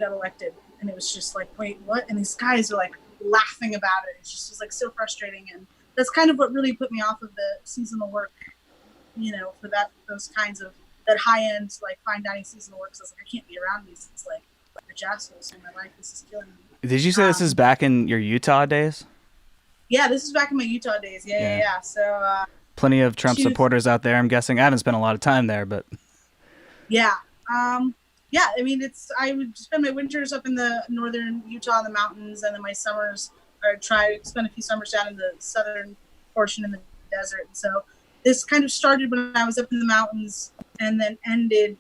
got elected, and it was just like, wait, what? And these guys are like laughing about it. It's just like so frustrating, and that's kind of what really put me off of the seasonal work. For those kinds of that high end like fine dining seasonal work. So I was like, I can't be around these. It's like rich assholes in my life. This is killing me. Did you say this is back in your Utah days? Yeah, this is back in my Utah days. Yeah. So plenty of Trump she was, supporters out there. I'm guessing. I haven't spent a lot of time there, but yeah. Yeah, I mean, I would spend my winters up in the northern Utah in the mountains, and then my summers, or try to spend a few summers down in the southern portion in the desert. And so this kind of started when I was up in the mountains, and then ended.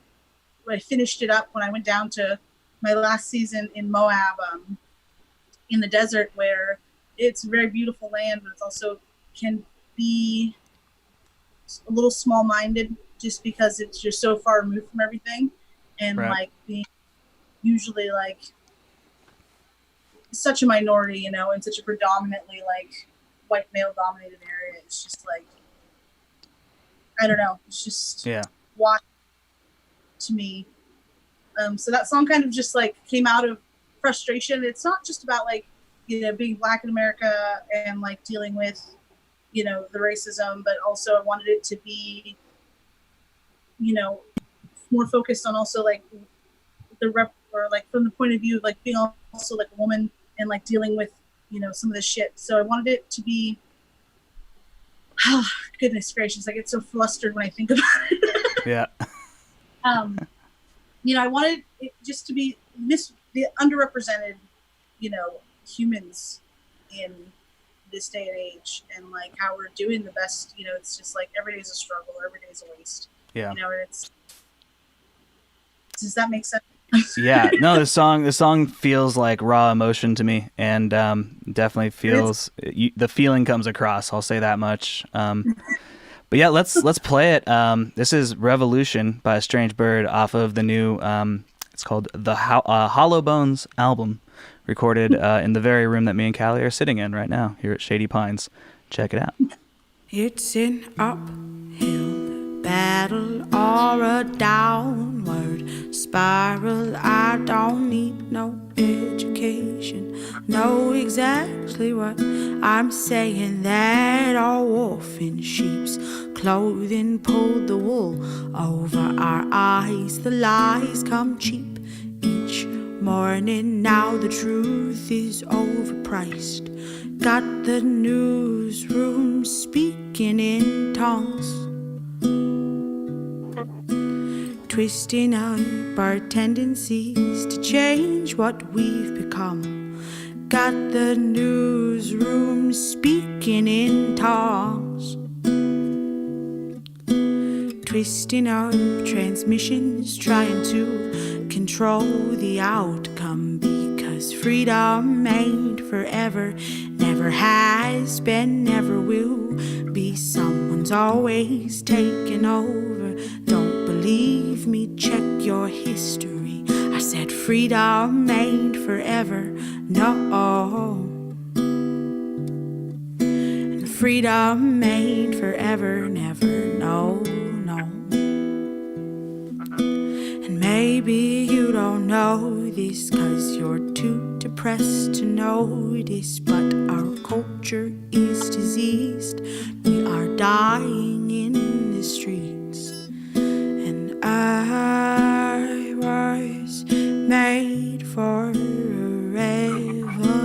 I finished it up when I went down to my last season in Moab, in the desert, where it's a very beautiful land, but it also can be a little small-minded, just because it's just so far removed from everything. And right. like being usually like such a minority, in such a predominantly like white male dominated area. It's just like, I don't know. It's just watch to me. So that song kind of just like came out of frustration. It's not just about like, being Black in America and like dealing with, the racism, but also I wanted it to be, more focused on also like or like from the point of view of like being also like a woman and like dealing with some of this shit. So I wanted it to be, oh, goodness gracious, I get so flustered when I think about it. Yeah. I wanted it just to be the underrepresented humans in this day and age, and like how we're doing the best. It's just like every day's a struggle, every day's a waste. Yeah. And does that make sense? Yeah. No, the song feels like raw emotion to me, and definitely feels the feeling comes across. I'll say that much. But yeah, let's play it. This is Revolution by a Strange Bird off of the new. It's called the Hollow Bones album, recorded in the very room that me and Callie are sitting in right now here at Shady Pines. Check it out. It's an uphill battle or a downward spiral. I don't need no education, know exactly what I'm saying. That all wolf in sheep's clothing pulled the wool over our eyes. The lies come cheap each morning. Now the truth is overpriced. Got the newsroom speaking in tongues, twisting up our tendencies to change what we've become. Got the newsroom speaking in tongues, twisting up transmissions, trying to control the outcome. Because freedom ain't forever, never has been, never will be. Someone's always taking over. Don't believe me, check your history. I said freedom ain't forever, no. And freedom ain't forever, never, no. And maybe you don't know this 'cause you're too depressed to notice, but our culture is diseased. We are dying in the streets. And I was made for a revolution.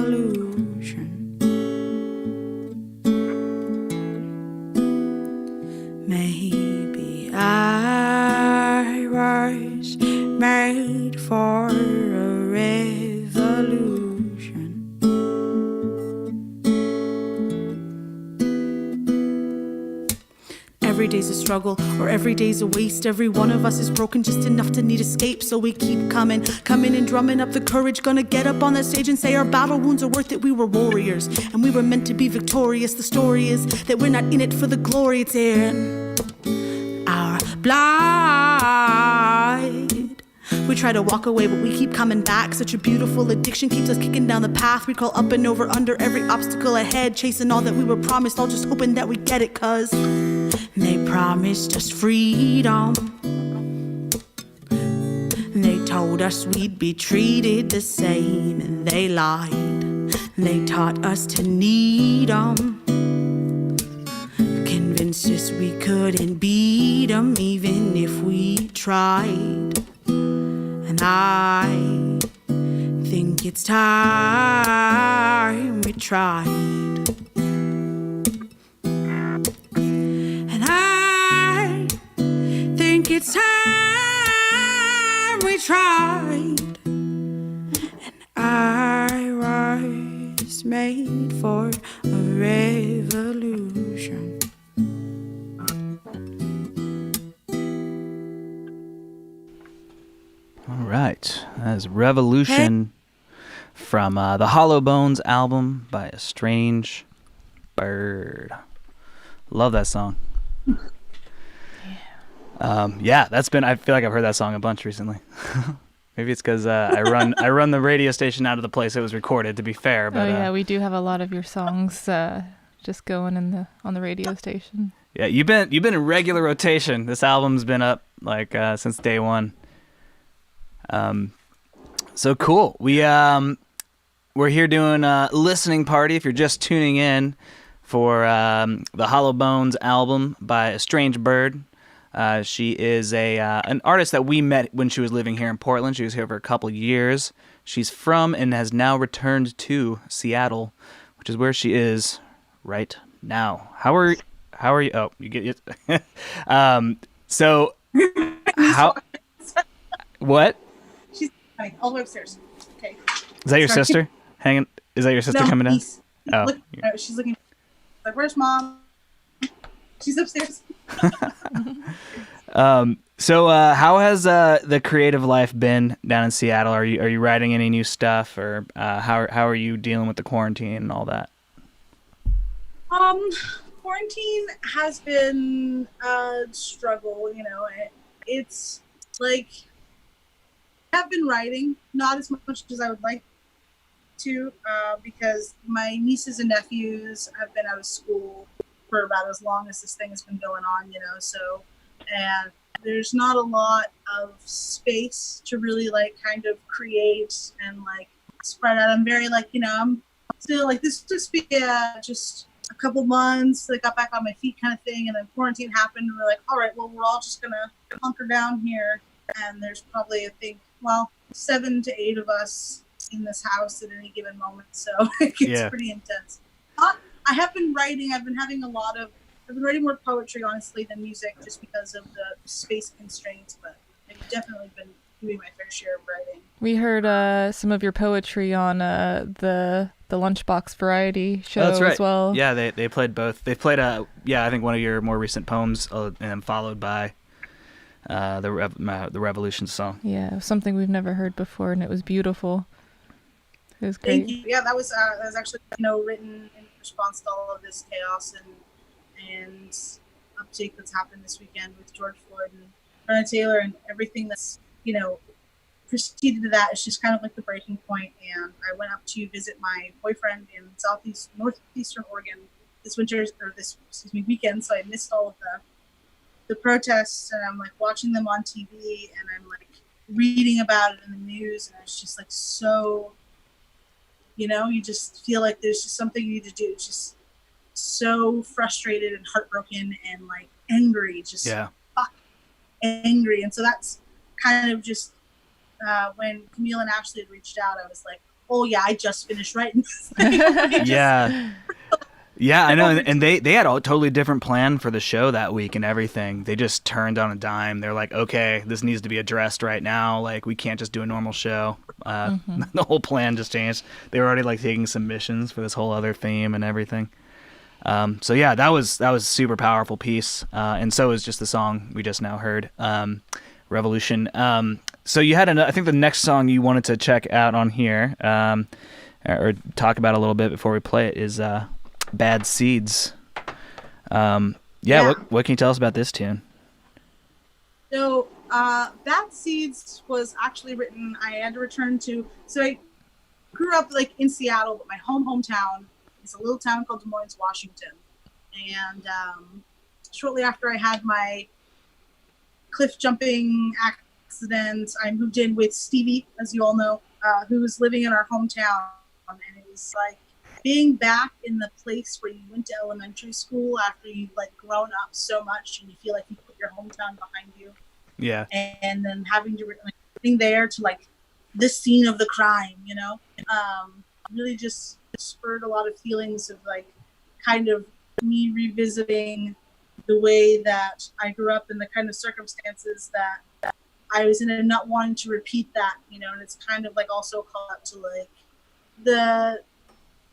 Maybe I was made for a revolution. Every day's a struggle, or every day's a waste. Every one of us is broken just enough to need escape. So we keep coming and drumming up the courage. Gonna get up on the stage and say our battle wounds are worth it. We were warriors, and we were meant to be victorious. The story is that we're not in it for the glory. It's in our blood. We try to walk away, but we keep coming back. Such a beautiful addiction keeps us kicking down the path. We crawl up and over under every obstacle ahead, chasing all that we were promised, all just hoping that we get it. 'Cause they promised us freedom. They told us we'd be treated the same, and they lied. They taught us to need 'em, convinced us we couldn't beat 'em even if we tried. And I think it's time we tried. And I think it's time we tried. And I was made for a revolution. All right, that is Revolution from the Hollow Bones album by A Strange Bird. Love that song. Yeah, that's been. I feel like I've heard that song a bunch recently. Maybe it's because I run the radio station out of the place it was recorded. To be fair, but yeah, we do have a lot of your songs just going on the radio station. Yeah, you've been in regular rotation. This album's been up like since day one. So cool. We're here doing a listening party. If you're just tuning in for the Hollow Bones album by A Strange Bird. She is an artist that we met when she was living here in Portland. She was here for a couple years. She's from and has now returned to Seattle, which is where she is right now. How are you? Oh, you get it. So how? What? She's coming all the way upstairs. Okay. Is that your sister hanging? Is that your sister coming down? Oh, she's looking. Like, where's mom? She's upstairs. So how has the creative life been down in Seattle? Are you writing any new stuff, or how are you dealing with the quarantine and all that? Quarantine has been a struggle. You know, it's like I have been writing, not as much as I would like to, because my nieces and nephews have been out of school for about as long as this thing has been going on, you know, so, and there's not a lot of space to really like kind of create and like spread out. I'm very like, you know, I'm still like, this just be just a couple months, I got back on my feet kind of thing, and then quarantine happened, and we're like, all right, well, we're all just gonna hunker down here, and there's probably, I think, 7 to 8 of us in this house at any given moment, so it gets pretty intense. I have been writing. I've been writing more poetry, honestly, than music, just because of the space constraints. But I've definitely been doing my fair share of writing. We heard some of your poetry on the Lunchbox Variety show as well. Yeah, they played both. They played I think one of your more recent poems, and then followed by the Revolution song. Yeah, something we've never heard before, and it was beautiful. It was great. Thank you. Yeah, that was actually written in response to all of this chaos and uptake that's happened this weekend with George Floyd and Breonna Taylor and everything that's preceded to that. It's just kind of like the breaking point. And I went up to visit my boyfriend in northeastern Oregon this weekend. So I missed all of the protests, and I'm like watching them on TV, and I'm like reading about it in the news, and it's just like so. You just feel like there's just something you need to do. It's just so frustrated and heartbroken and like angry, angry. And so that's kind of just when Camille and Ashley had reached out, I was like, oh yeah, I just finished writing this thing. Yeah, I know. And they had a totally different plan for the show that week and everything. They just turned on a dime. They're like, okay, this needs to be addressed right now. Like, we can't just do a normal show. The whole plan just changed. They were already like taking submissions for this whole other theme and everything. So yeah, that was a super powerful piece. And so is just the song we just now heard, Revolution. So you had I think the next song you wanted to check out on here, or talk about a little bit before we play it, is Bad Seeds. What can you tell us about this tune? So Bad Seeds was actually written, I had to return to, so I grew up like in Seattle, but my hometown is a little town called Des Moines, Washington. And shortly after I had my cliff jumping accident, I moved in with Stevie, as you all know, who was living in our hometown. And it was like being back in the place where you went to elementary school after you've like grown up so much and you feel like you put your hometown behind you. Yeah. And then having to like, being there to like this scene of the crime, you know, really just spurred a lot of feelings of like kind of me revisiting the way that I grew up and the kind of circumstances that I was in and not wanting to repeat that, you know, and it's kind of like also a call out to like the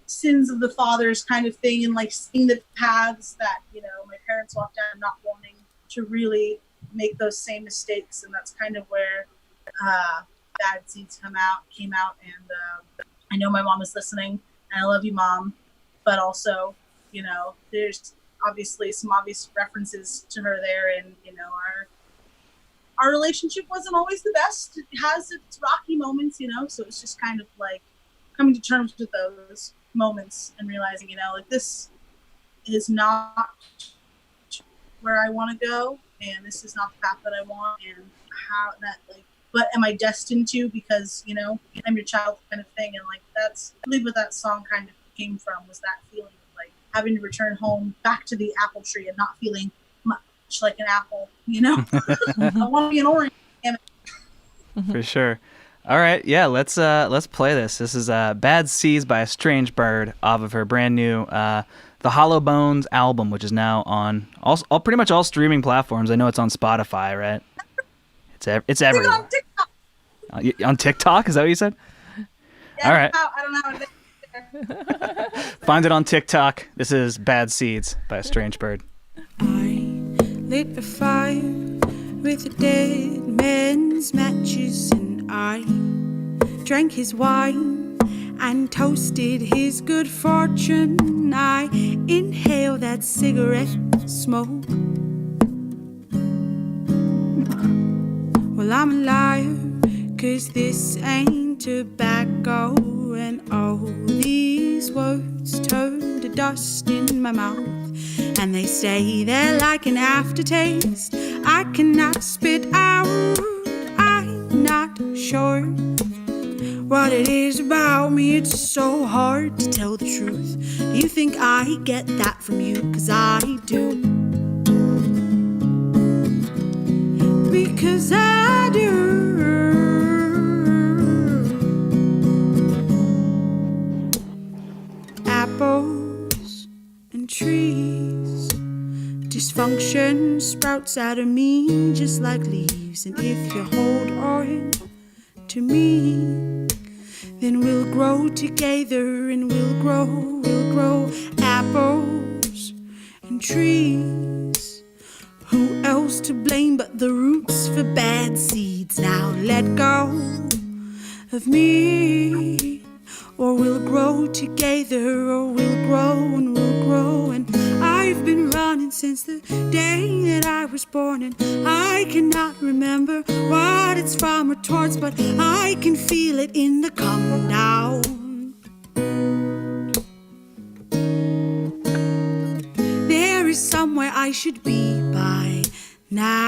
sins of the fathers kind of thing and like seeing the paths that, you know, my parents walked down, not wanting to really make those same mistakes. And that's kind of where Bad Seeds came out. And I know my mom is listening and I love you, Mom, but also, you know, there's obviously some obvious references to her there, and you know, our relationship wasn't always the best. It has its rocky moments, you know, so it's just kind of like coming to terms with those moments and realizing, you know, like this is not where I want to go, and this is not the path that I want, and how that like, but am I destined to, because, you know, I'm your child kind of thing. And like that's really what that song kind of came from, was that feeling of like having to return home back to the apple tree and not feeling much like an apple, you know. I want to be an orange. For sure. All right, yeah, let's play this. This is Bad Seeds by A Strange Bird off of her brand new The Hollow Bones album, which is now on all pretty much all streaming platforms. I know it's on Spotify, right? It's everywhere. On TikTok. On TikTok? Is that what you said? Yeah, all right. I don't know how to Find it on TikTok. This is Bad Seeds by A Strange Bird. I lit a fire with a dead man's matches, and I drank his wine and toasted his good fortune. I inhaled that cigarette smoke. Well, I'm a liar, 'cause this ain't tobacco, and all these words turn to dust in my mouth, and they stay there like an aftertaste I cannot spit out. I'm not sure what it is about me, it's so hard to tell the truth. Do you think I get that from you? 'Cause I do. Because I do. Apples and trees, dysfunction sprouts out of me just like leaves. And if you hold on to me, then we'll grow together, and we'll grow apples and trees. Who else to blame but the roots for bad seeds? Now let go of me, or we'll grow together, or we'll grow and we'll grow. And I've been running since the day that I was born, and I cannot remember what it's from or towards, but I can feel it in the come down. There is somewhere I should be by now.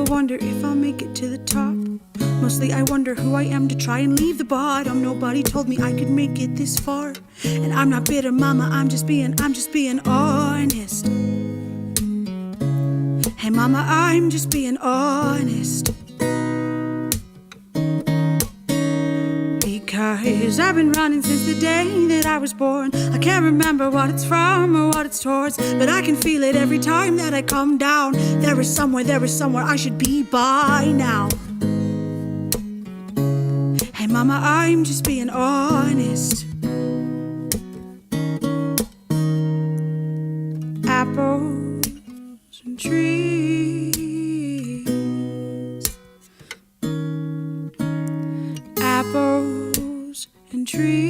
Wonder if I'll make it to the top. Mostly I wonder who I am to try and leave the bottom. Nobody told me I could make it this far, and I'm not bitter, mama, I'm just being honest. Hey mama, I'm just being honest. Because I've been running since the day that I was born. I can't remember what it's from or what it's towards, but I can feel it every time that I come down. There is somewhere I should be by now. Hey mama, I'm just being honest. Apples and trees, apples and trees.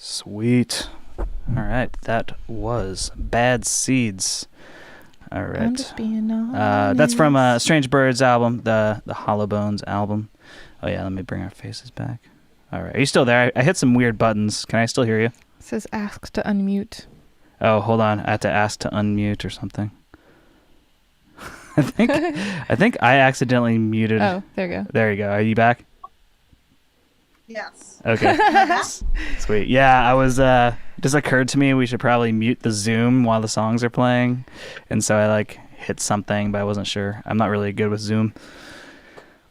Sweet. All right, that was Bad Seeds. All right. I'm just being honest. That's from Strange Birds album, the Hollow Bones album. Oh yeah, let me bring our faces back. All right, are you still there? I hit some weird buttons. Can I still hear you? It says ask to unmute. Oh, hold on. I have to ask to unmute or something. I think I accidentally muted. Oh, there you go. There you go. Are you back? Yes. Okay. Sweet. Yeah, I was just occurred to me we should probably mute the Zoom while the songs are playing. And so I hit something, but I wasn't sure. I'm not really good with Zoom.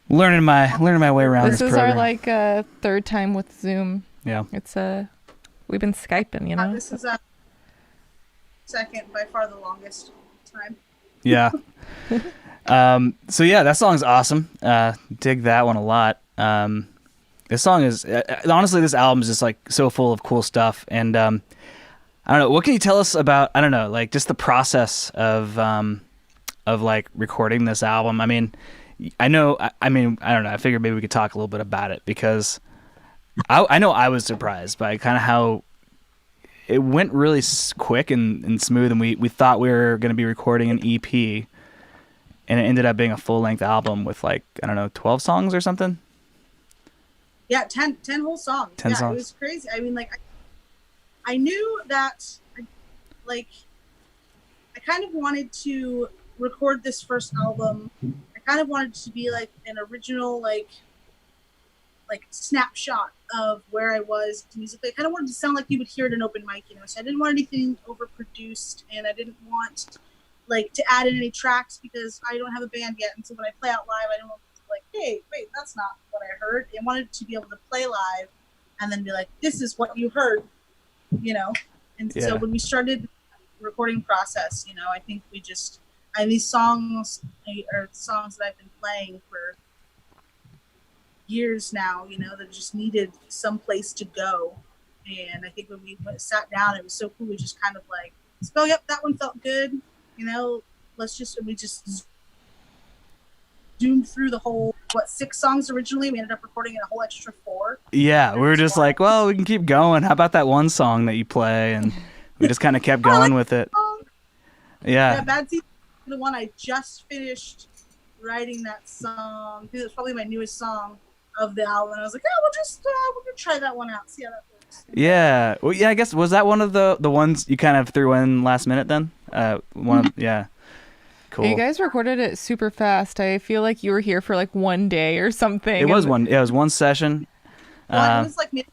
Learning my way around this program. This is our third time with Zoom. Yeah. It's we've been Skyping, you know. This is second, by far the longest time. Yeah. So yeah, that song's awesome. Dig that one a lot. This song is honestly, this album is just so full of cool stuff. And I don't know, what can you tell us about, I don't know, just the process of recording this album? I mean, I don't know. I figured maybe we could talk a little bit about it because I know I was surprised by kind of how it went really quick and smooth. And we thought we were going to be recording an EP, and it ended up being a full length album with 12 songs or something. Yeah, 10 whole songs. 10 songs. It was crazy. I mean, I knew that, I kind of wanted to record this first album. I kind of wanted it to be an original, snapshot of where I was musically. I kind of wanted to sound like you would hear it at an open mic, So I didn't want anything overproduced, and I didn't want, to add in any tracks because I don't have a band yet. And so when I play out live, I don't want hey, wait, that's not what I heard. I wanted to be able to play live and then be like, this is what you heard, And so when we started the recording process, I think these songs are songs that I've been playing for years now, that just needed some place to go. And I think when we sat down, it was so cool. We just kind of oh, yep, that one felt good. We just zoomed through the whole 6 songs originally. We ended up recording a whole extra 4. Yeah, we were just well, we can keep going. How about that one song that you play? And we just kind of kept going with it. Yeah, Bad Seeds, the one I just finished writing that song. I think it was probably my newest song of the album. I was like, we're gonna try that one out, see how that works. Yeah, well, yeah. I guess was that one of the ones you kind of threw in last minute then? Yeah. Cool. You guys recorded it super fast. I feel like you were here for one day or something. It was one session. Well, it was maybe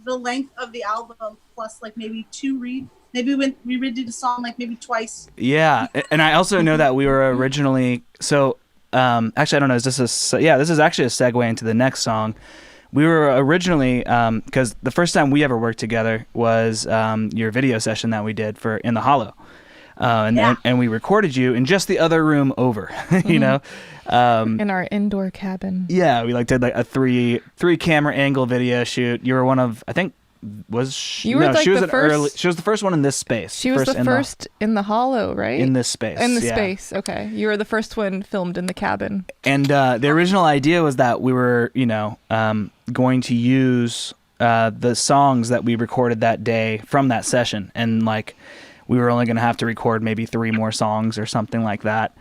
the length of the album plus maybe 2 maybe we redid a song maybe twice. Yeah, and I also know that we were originally actually I don't know. This is actually a segue into the next song. We were originally because the first time we ever worked together was your video session that we did for In the Hollow. And we recorded you in just the other room over, in our indoor cabin. Yeah, we did a three camera angle video shoot. You were one of, I think, she was the first one in this space. She was the first in the Hollow, right? In this space. In the space. Okay, you were the first one filmed in the cabin. And the original idea was that we were, going to use the songs that we recorded that day from that session, and we were only going to have to record maybe 3 more songs or something like that.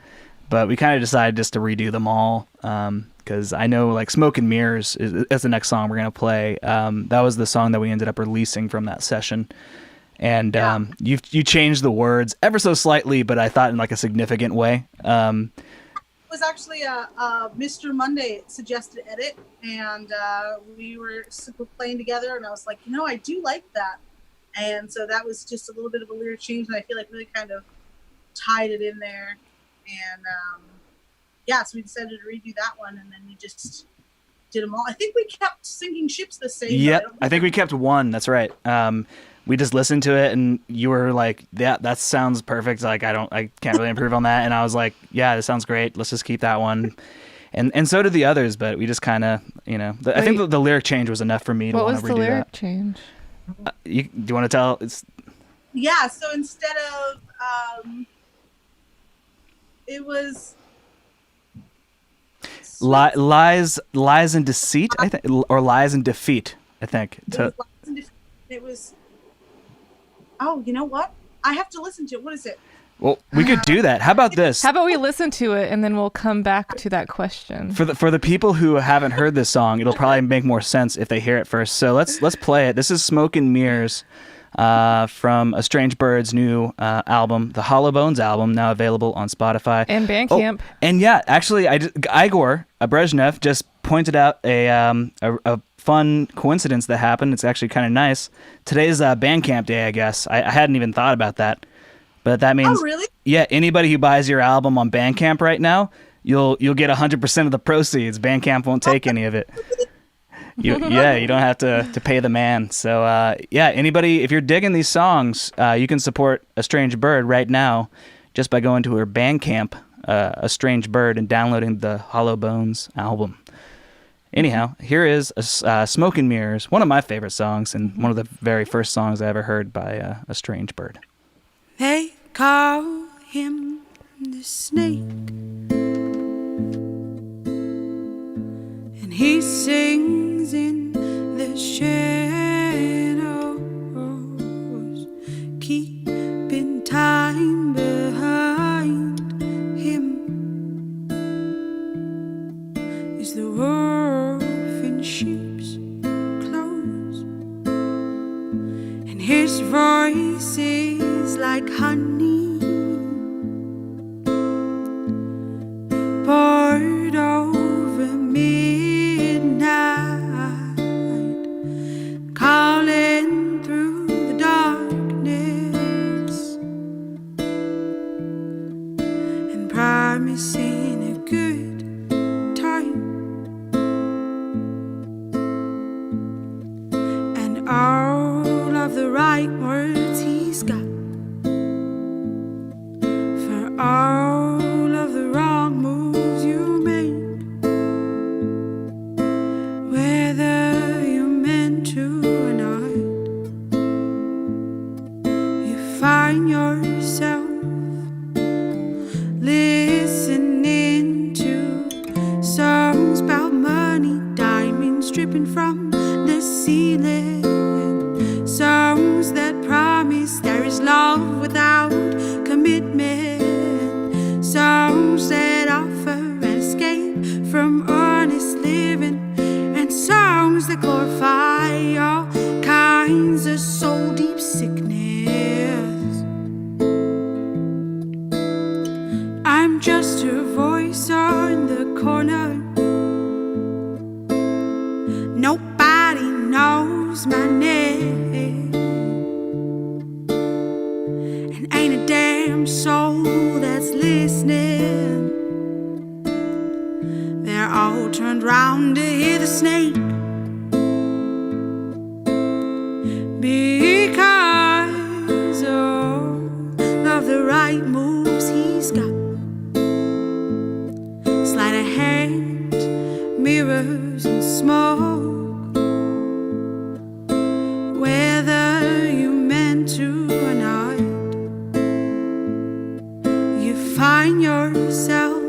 But we kind of decided just to redo them all because I know Smoke and Mirrors is the next song we're going to play. That was the song that we ended up releasing from that session. And you changed the words ever so slightly, but I thought in a significant way. It was actually Mr. Monday suggested edit, and we were playing together, and I was like, I do like that. And so that was just a little bit of a lyric change, and I feel really kind of tied it in there. And so we decided to redo that one, and then we just did them all. I think we kept sinking ships the same. Yeah, I think we kept one. That's right. We just listened to it, and you were like, "Yeah, that sounds perfect." I can't really improve on that. And I was like, "Yeah, this sounds great. Let's just keep that one." And so did the others, but we just kind of, I think the lyric change was enough for me to want to redo that. What was the lyric change? Do you want to tell? Yeah, so instead of it was lies and deceit, I think, or lies and defeat, I think. It was. Oh, you know what? I have to listen to it. What is it? Well, we could do that. How about this? How about we listen to it and then we'll come back to that question. For the people who haven't heard this song, it'll probably make more sense if they hear it first. So let's play it. This is "Smoke and Mirrors" from A Strange Bird's new album, the Hollow Bones album, now available on Spotify and Bandcamp. Oh, and yeah, actually, Igor Brezhnev just pointed out a fun coincidence that happened. It's actually kind of nice. Today's Bandcamp day, I guess. I hadn't even thought about that. But that means, oh, really? Yeah, anybody who buys your album on Bandcamp right now, you'll get 100% of the proceeds. Bandcamp won't take any of it. You don't have to pay the man. So anybody, if you're digging these songs, you can support A Strange Bird right now just by going to her Bandcamp, A Strange Bird, and downloading the Hollow Bones album. Anyhow, here is "Smoke and Mirrors," one of my favorite songs and one of the very first songs I ever heard by A Strange Bird. They call him the snake, and he sings in the shadows, keeping time behind him is the wolf in sheep's clothes, and his voice is like honey poured over midnight, calling through the darkness and promising a good time, and all of the right words he's got for all of the wrong moves you make, whether you meant to or not. You find yourself listening to songs about money, diamonds dripping from the ceiling, songs that promise there is love without commitment, songs that offer an escape from honest living, and songs that glorify all kinds of soul deep sickness. I'm just a voice on the corner, nobody knows my name, and ain't a damn soul that's listening. They're all turned round to hear the snake, because of the right moves he's got. Sleight of hand, mirrors and smoke, whether you meant to or not. You find yourself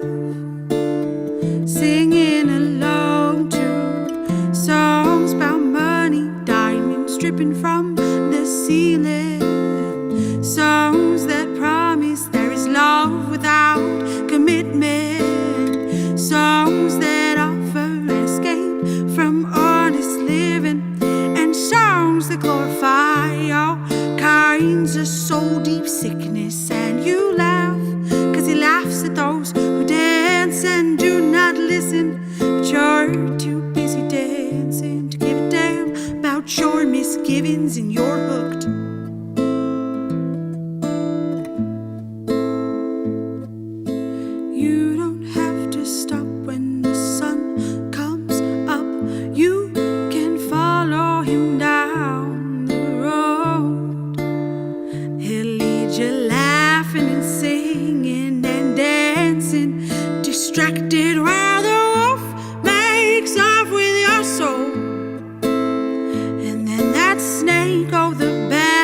singing along to songs about money, diamonds dripping from the ceiling, songs that promise there is love without commitment, songs that offer an escape from honest living, and songs that glorify all kinds of soul deep sickness. And you laugh, 'cause he laughs at those who dance and do not listen, but you're too busy dancing to give a damn about your misgivings, and you're hooked. You don't have to stop when the sun comes up. You can follow him down the road. He'll lead you laughing and singing and dancing, distracted while the wolf makes off with your soul. And then that snake, oh, the bad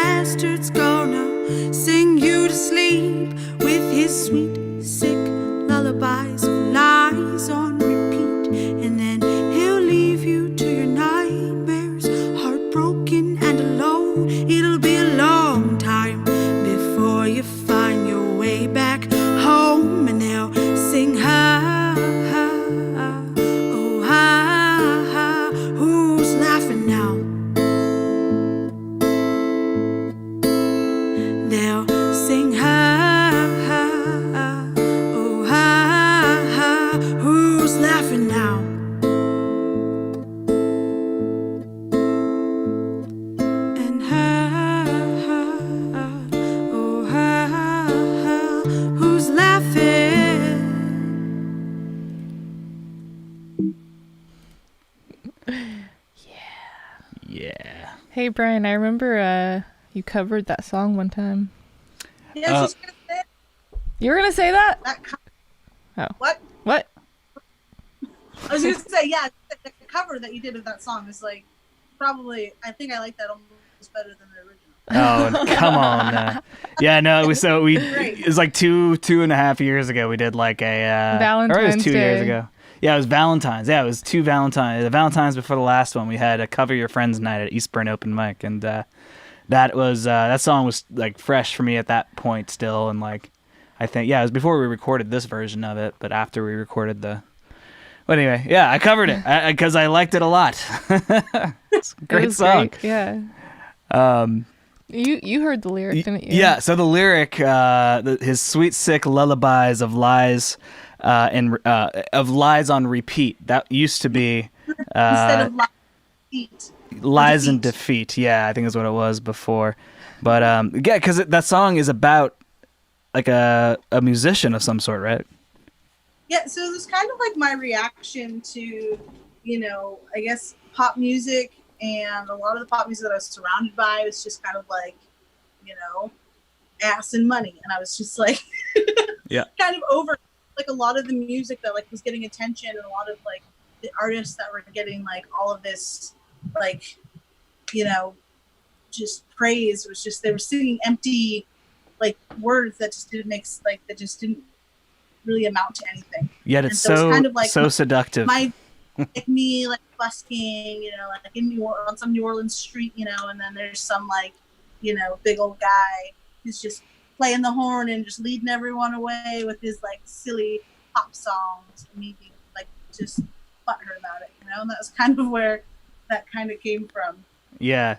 Yeah. Hey, Brian, I remember you covered that song one time. Yeah, I was just gonna say it. You were gonna say that? Oh. What? What? I was gonna say, yeah, the cover that you did of that song is like probably. I think I like that almost better than the original. Oh, come on! Yeah, no. It was it was like 2.5 years ago. We did like a Valentine's or it was 2 Day. years ago. Yeah, it was Valentine's. Yeah, it was two Valentine's. The Valentine's before the last one, we had a Cover Your Friends night at Eastburn Open Mic, and that was that song was like fresh for me at that point still, and like I think it was before we recorded this version of it, but after we recorded the. But anyway, yeah, I covered it because I liked it a lot. It's a great song. Great, yeah. You heard the lyric, didn't you? Yeah. So the lyric, his sweet sick lullabies of lies, of lies on repeat. That used to be instead of lies and defeat. Yeah, I think is what it was before. But yeah, because that song is about like a musician of some sort, right? Yeah, so it was kind of like my reaction to, I guess pop music, and a lot of the pop music that I was surrounded by was just kind of like, ass and money, and I was just like, yeah, kind of over like a lot of the music that like was getting attention, and a lot of like the artists that were getting like all of this like, just praise was just they were singing empty like words that just didn't that just didn't really amount to anything. Yet it's so kind of like so seductive. Like me like busking, like in on some New Orleans street, and then there's some like, big old guy who's just playing the horn and just leading everyone away with his like silly pop songs, and me being like just butthurt about it, and that was kind of where that kind of came from. Yeah,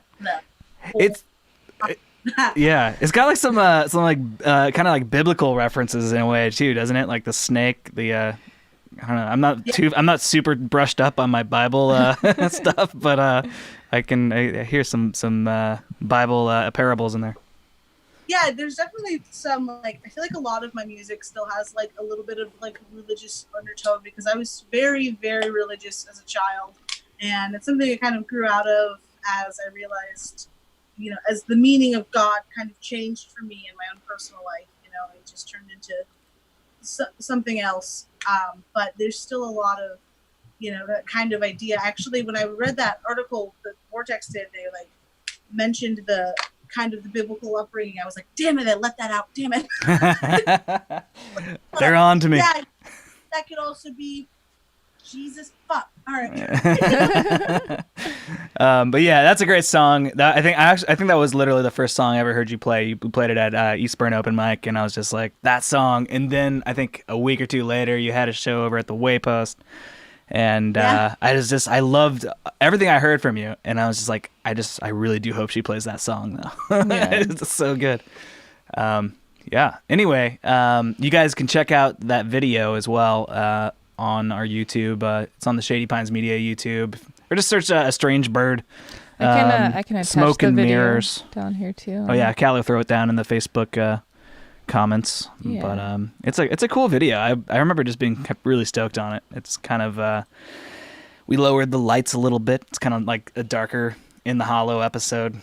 yeah, it's got like some like kind of like biblical references in a way too, doesn't it? Like the snake, the I don't know. I'm not super brushed up on my Bible stuff, but I hear some Bible parables in there. Yeah, there's definitely some like I feel like a lot of my music still has like a little bit of like religious undertone because I was very, very religious as a child, and it's something I kind of grew out of as I realized. As the meaning of God kind of changed for me in my own personal life, it just turned into something else. But there's still a lot of, that kind of idea. Actually, when I read that article that Vortex did, they like mentioned the kind of the biblical upbringing. I was like, damn it, I let that out. Damn it. They're on to me. Yeah, that could also be Jesus fuck. All right. But yeah, that's a great song. I think that was literally the first song I ever heard you play. You played it at Eastburn Open Mic, and I was just like, that song. And then I think a week or two later, you had a show over at the Waypost, and I loved everything I heard from you. And I was just like, I really do hope she plays that song though. Yeah. It's so good. Yeah. Anyway, you guys can check out that video as well. On our YouTube, it's on the Shady Pines Media YouTube, or just search a strange bird. I can attach smoke the and video mirrors down here too. Oh yeah, Callie will throw it down in the Facebook comments. Yeah. But it's a cool video. I remember just being really stoked on it. It's kind of we lowered the lights a little bit. It's kind of like a darker In the Hollow episode.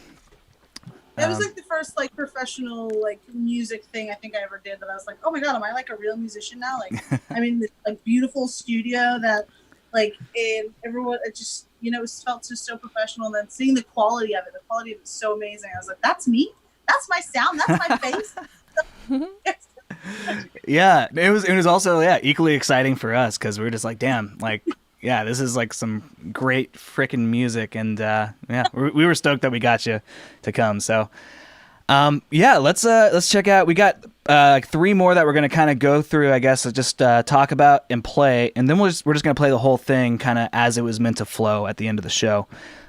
That was like the first like professional like music thing I think I ever did that I was like, oh my god, am I like a real musician now? Like I'm in this like beautiful studio that like and everyone it just it felt just so professional, and then seeing the quality of it was so amazing. I was like, that's me? That's my sound, that's my face. Yeah, it was also equally exciting for us because we were just like, damn, like yeah, this is like some great freaking music, and we were stoked that we got you to come. So, let's check out. We got like 3 more that we're gonna kind of go through, I guess, just talk about and play, and then we're just gonna play the whole thing kind of as it was meant to flow at the end of the show.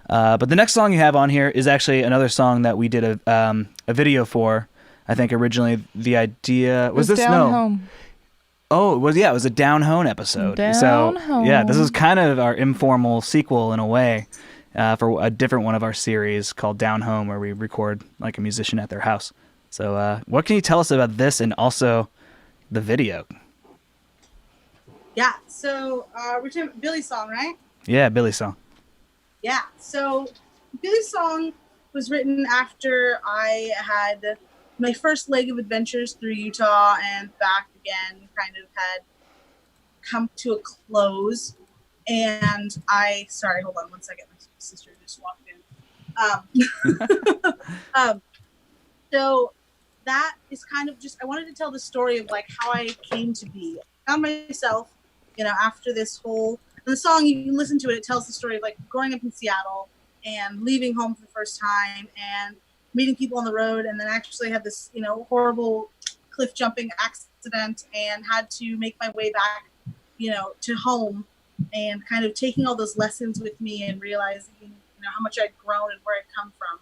But the next song you have on here is actually another song that we did a video for. I think originally the idea was this Down Home. Oh, it was a Down Home episode. Home. Yeah, this is kind of our informal sequel in a way for a different one of our series called Down Home, where we record like a musician at their house. So what can you tell us about this and also the video? Yeah, so we're talking Billy's song, right? Yeah, Billy's song. Yeah, so this song was written after I had my first leg of adventures through Utah and back again, kind of had come to a close. And sorry, hold on one second. My sister just walked in. So that is kind of just, I wanted to tell the story of like how I came to be. I found myself, after this whole, the song, you can listen to it, it tells the story of like growing up in Seattle and leaving home for the first time and meeting people on the road, and then actually had this, horrible cliff jumping accident and had to make my way back, to home, and kind of taking all those lessons with me and realizing, how much I'd grown and where I'd come from.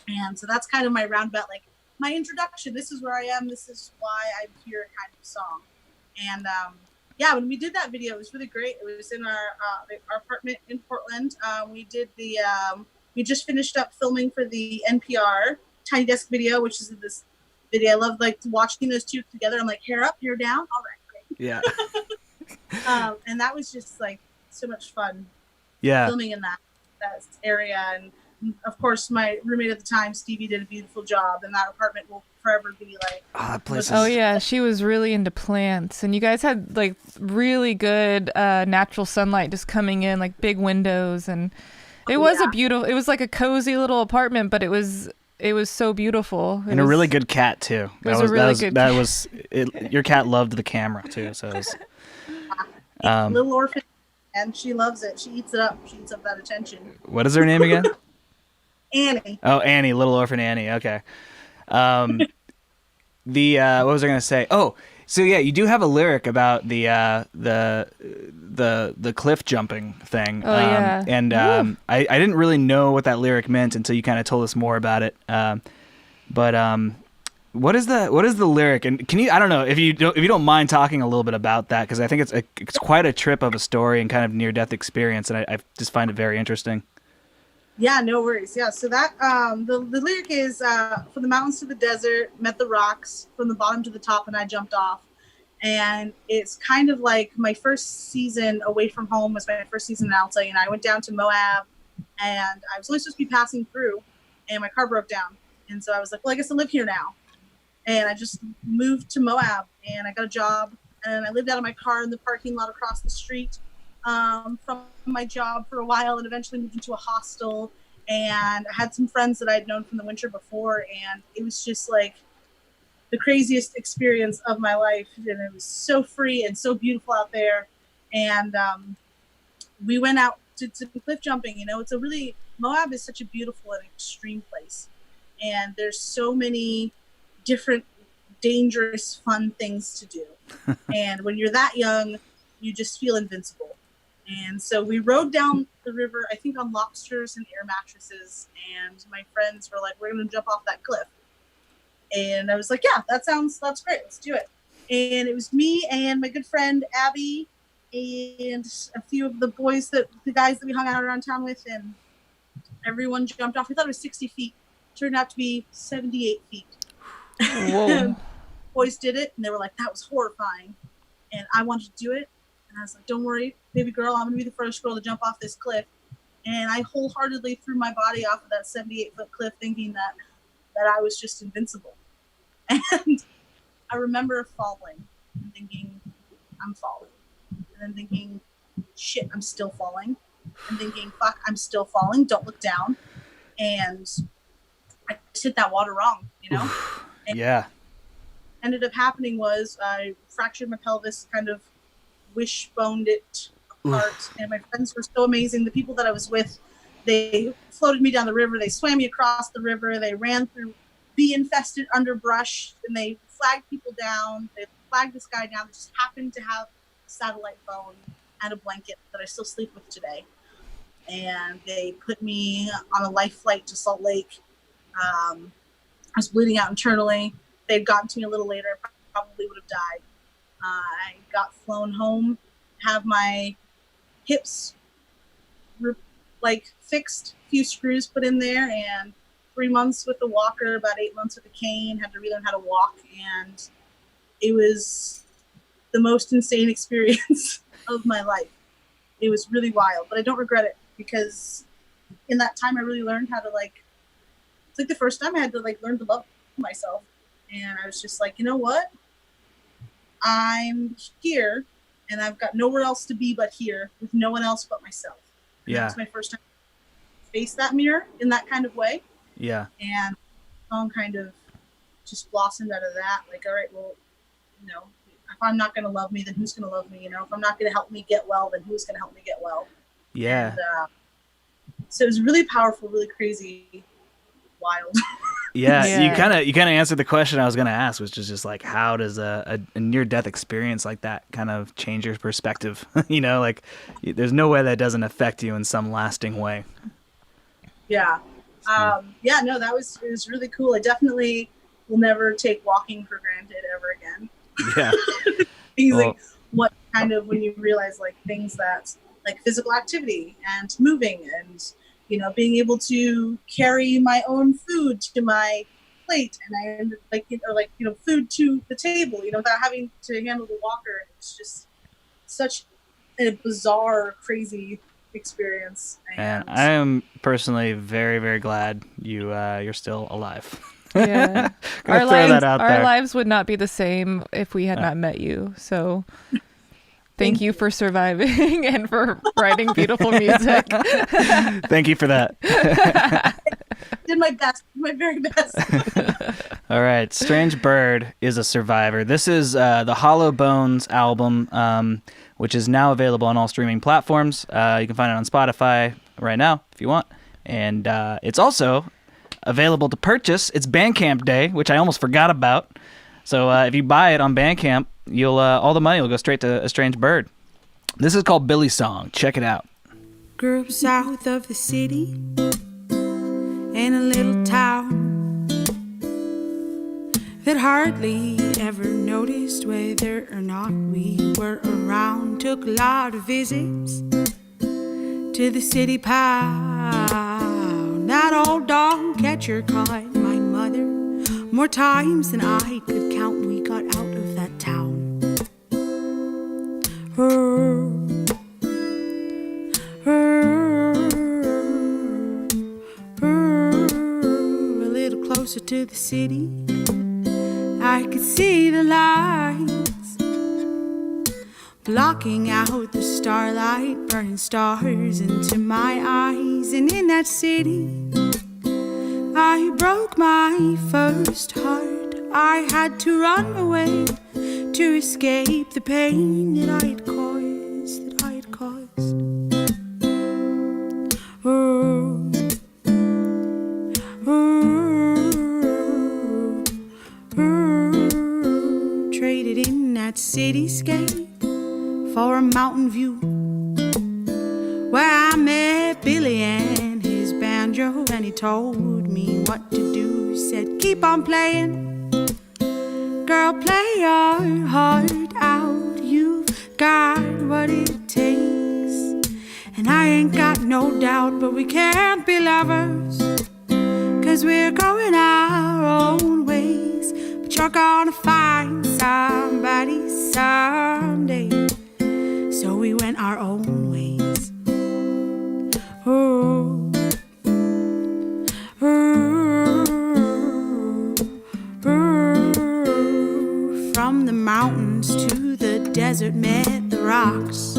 And so that's kind of my roundabout, like my introduction. This is where I am. This is why I'm here kind of song. And yeah, when we did that video, it was really great. It was in our apartment in Portland. We did we just finished up filming for the NPR Tiny Desk video, which is this video. I love like watching those two together. I'm like, hair up, hair down. All right, great. Yeah. And that was just like so much fun. Yeah. Filming in that area. And of course, my roommate at the time, Stevie, did a beautiful job, and that apartment will forever be like. Oh, that place. Oh yeah, she was really into plants, and you guys had like really good natural sunlight just coming in, like big windows, and it was a beautiful. It was like a cozy little apartment, but it was so beautiful. And a really good cat too. That was your cat loved the camera too, so it was. Little orphan, and she loves it. She eats it up. She eats up that attention. What is her name again? Annie. Oh, Annie, little orphan Annie. Okay. What was I gonna say? Oh, so yeah, you do have a lyric about the cliff jumping thing. Oh yeah. And I didn't really know what that lyric meant until you kind of told us more about it. But what is the lyric? And can you? I don't know if you don't mind talking a little bit about that, because I think it's quite a trip of a story and kind of near death experience, and I just find it very interesting. Yeah, no worries. Yeah, so that the lyric is from the mountains to the desert, met the rocks, from the bottom to the top, and I jumped off. And it's kind of like my first season away from home was my first season in Alta, and I went down to Moab, and I was only supposed to be passing through, and my car broke down. And so I was like, well, I guess I live here now. And I just moved to Moab, and I got a job, and I lived out of my car in the parking lot across the street from my job for a while, and eventually moved into a hostel. And I had some friends that I'd known from the winter before, and it was just like the craziest experience of my life. And it was so free and so beautiful out there. And we went out to cliff jumping. Moab is such a beautiful and extreme place, and there's so many different dangerous, fun things to do. And when you're that young, you just feel invincible. And so we rode down the river, I think on lobsters and air mattresses. And my friends were like, we're going to jump off that cliff. And I was like, yeah, that's great. Let's do it. And it was me and my good friend, Abby, and a few of the guys that we hung out around town with. And everyone jumped off. We thought it was 60 feet. Turned out to be 78 feet. Whoa. Boys did it, and they were like, that was horrifying. And I wanted to do it. And I was like, don't worry, baby girl, I'm going to be the first girl to jump off this cliff. And I wholeheartedly threw my body off of that 78-foot cliff thinking that I was just invincible. And I remember falling and thinking, I'm falling. And then thinking, shit, I'm still falling. And thinking, fuck, I'm still falling. Don't look down. And I just hit that water wrong, And yeah. what ended up happening was I fractured my pelvis, kind of wishboned it apart. And my friends were so amazing. The people that I was with, they floated me down the river. They swam me across the river. They ran through bee-infested underbrush, and they flagged people down. They flagged this guy down that just happened to have a satellite phone and a blanket that I still sleep with today. And they put me on a life flight to Salt Lake. I was bleeding out internally. They'd gotten to me a little later. I probably would have died. I got flown home, have my hips fixed, a few screws put in there, and 3 months with the walker, about 8 months with a cane, had to relearn how to walk. And it was the most insane experience of my life. It was really wild, but I don't regret it, because in that time I really learned how to like, it's like the first time I had to like learn to love myself. And I was just like, you know what? I'm here and I've got nowhere else to be but here with no one else but myself. And that Yeah. was my first time to face that mirror in that kind of way. Yeah. And the song kind of just blossomed out of that. Like, all right, well, you know, if I'm not going to love me, then who's going to love me? You know, if I'm not going to help me get well, then who's going to help me get well? Yeah. And so it was really powerful, really crazy, wild. Yeah, Yeah. you kind of answered the question I was going to ask, which is just like, how does a near-death experience like that kind of change your perspective? You know, like, there's no way that doesn't affect you in some lasting way. Yeah. Yeah, no, it was really cool. I definitely will never take walking for granted ever again. Yeah. Things Well, like what kind of, when you realize like things that like physical activity and moving and, you know, being able to carry my own food to my plate and I like, or like, you know, food to the table, you know, without having to handle the walker. It's just such a bizarre, crazy experience. and I am personally very, very glad you're still alive. Yeah. Gonna Our throw lives, that out our there. lives would not be the same if we had not met you. So thank you for surviving and for writing beautiful music. Thank you for that. Did my best, my very best. All right, Strange Bird is a survivor. This is the Hollow Bones album, which is now available on all streaming platforms. You can find it on Spotify right now if you want. And it's also available to purchase. It's Bandcamp Day, which I almost forgot about. So if you buy it on Bandcamp, you'll all the money will go straight to A Strange Bird. This is called Billy's Song. Check it out. Grew up south of the city in a little town that hardly ever noticed whether or not we were around. Took a lot of visits to the city pound. That old dog catcher caught my mother more times than I could count. We got out of that town. A little closer to the city, I could see the lights blocking out the starlight, burning stars into my eyes. And in that city, I broke my first heart. I had to run away to escape the pain that I had caused. Oh, oh, oh. Traded in that cityscape for a mountain view where I met Billy and his banjo, and he told me what to do. Said, keep on playing, girl, play your heart out. You've got what it takes, and I ain't got no doubt. But we can't be lovers, 'cause we're going our own ways. But you're gonna find somebody someday. So we went our own ways. Oh, oh, oh. From the mountains to the desert met the rocks.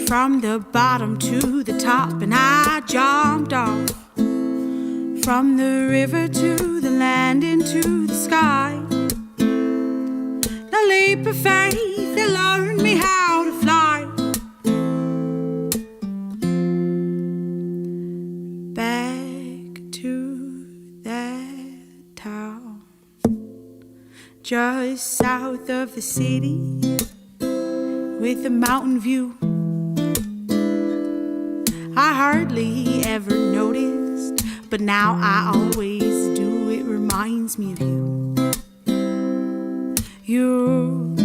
From the bottom to the top, and I jumped off. From the river to the land into the sky. The leap of faith that learned me how to fly. Back to that town just south of the city with a mountain view. I hardly ever noticed, but now I always do. It reminds me of you. You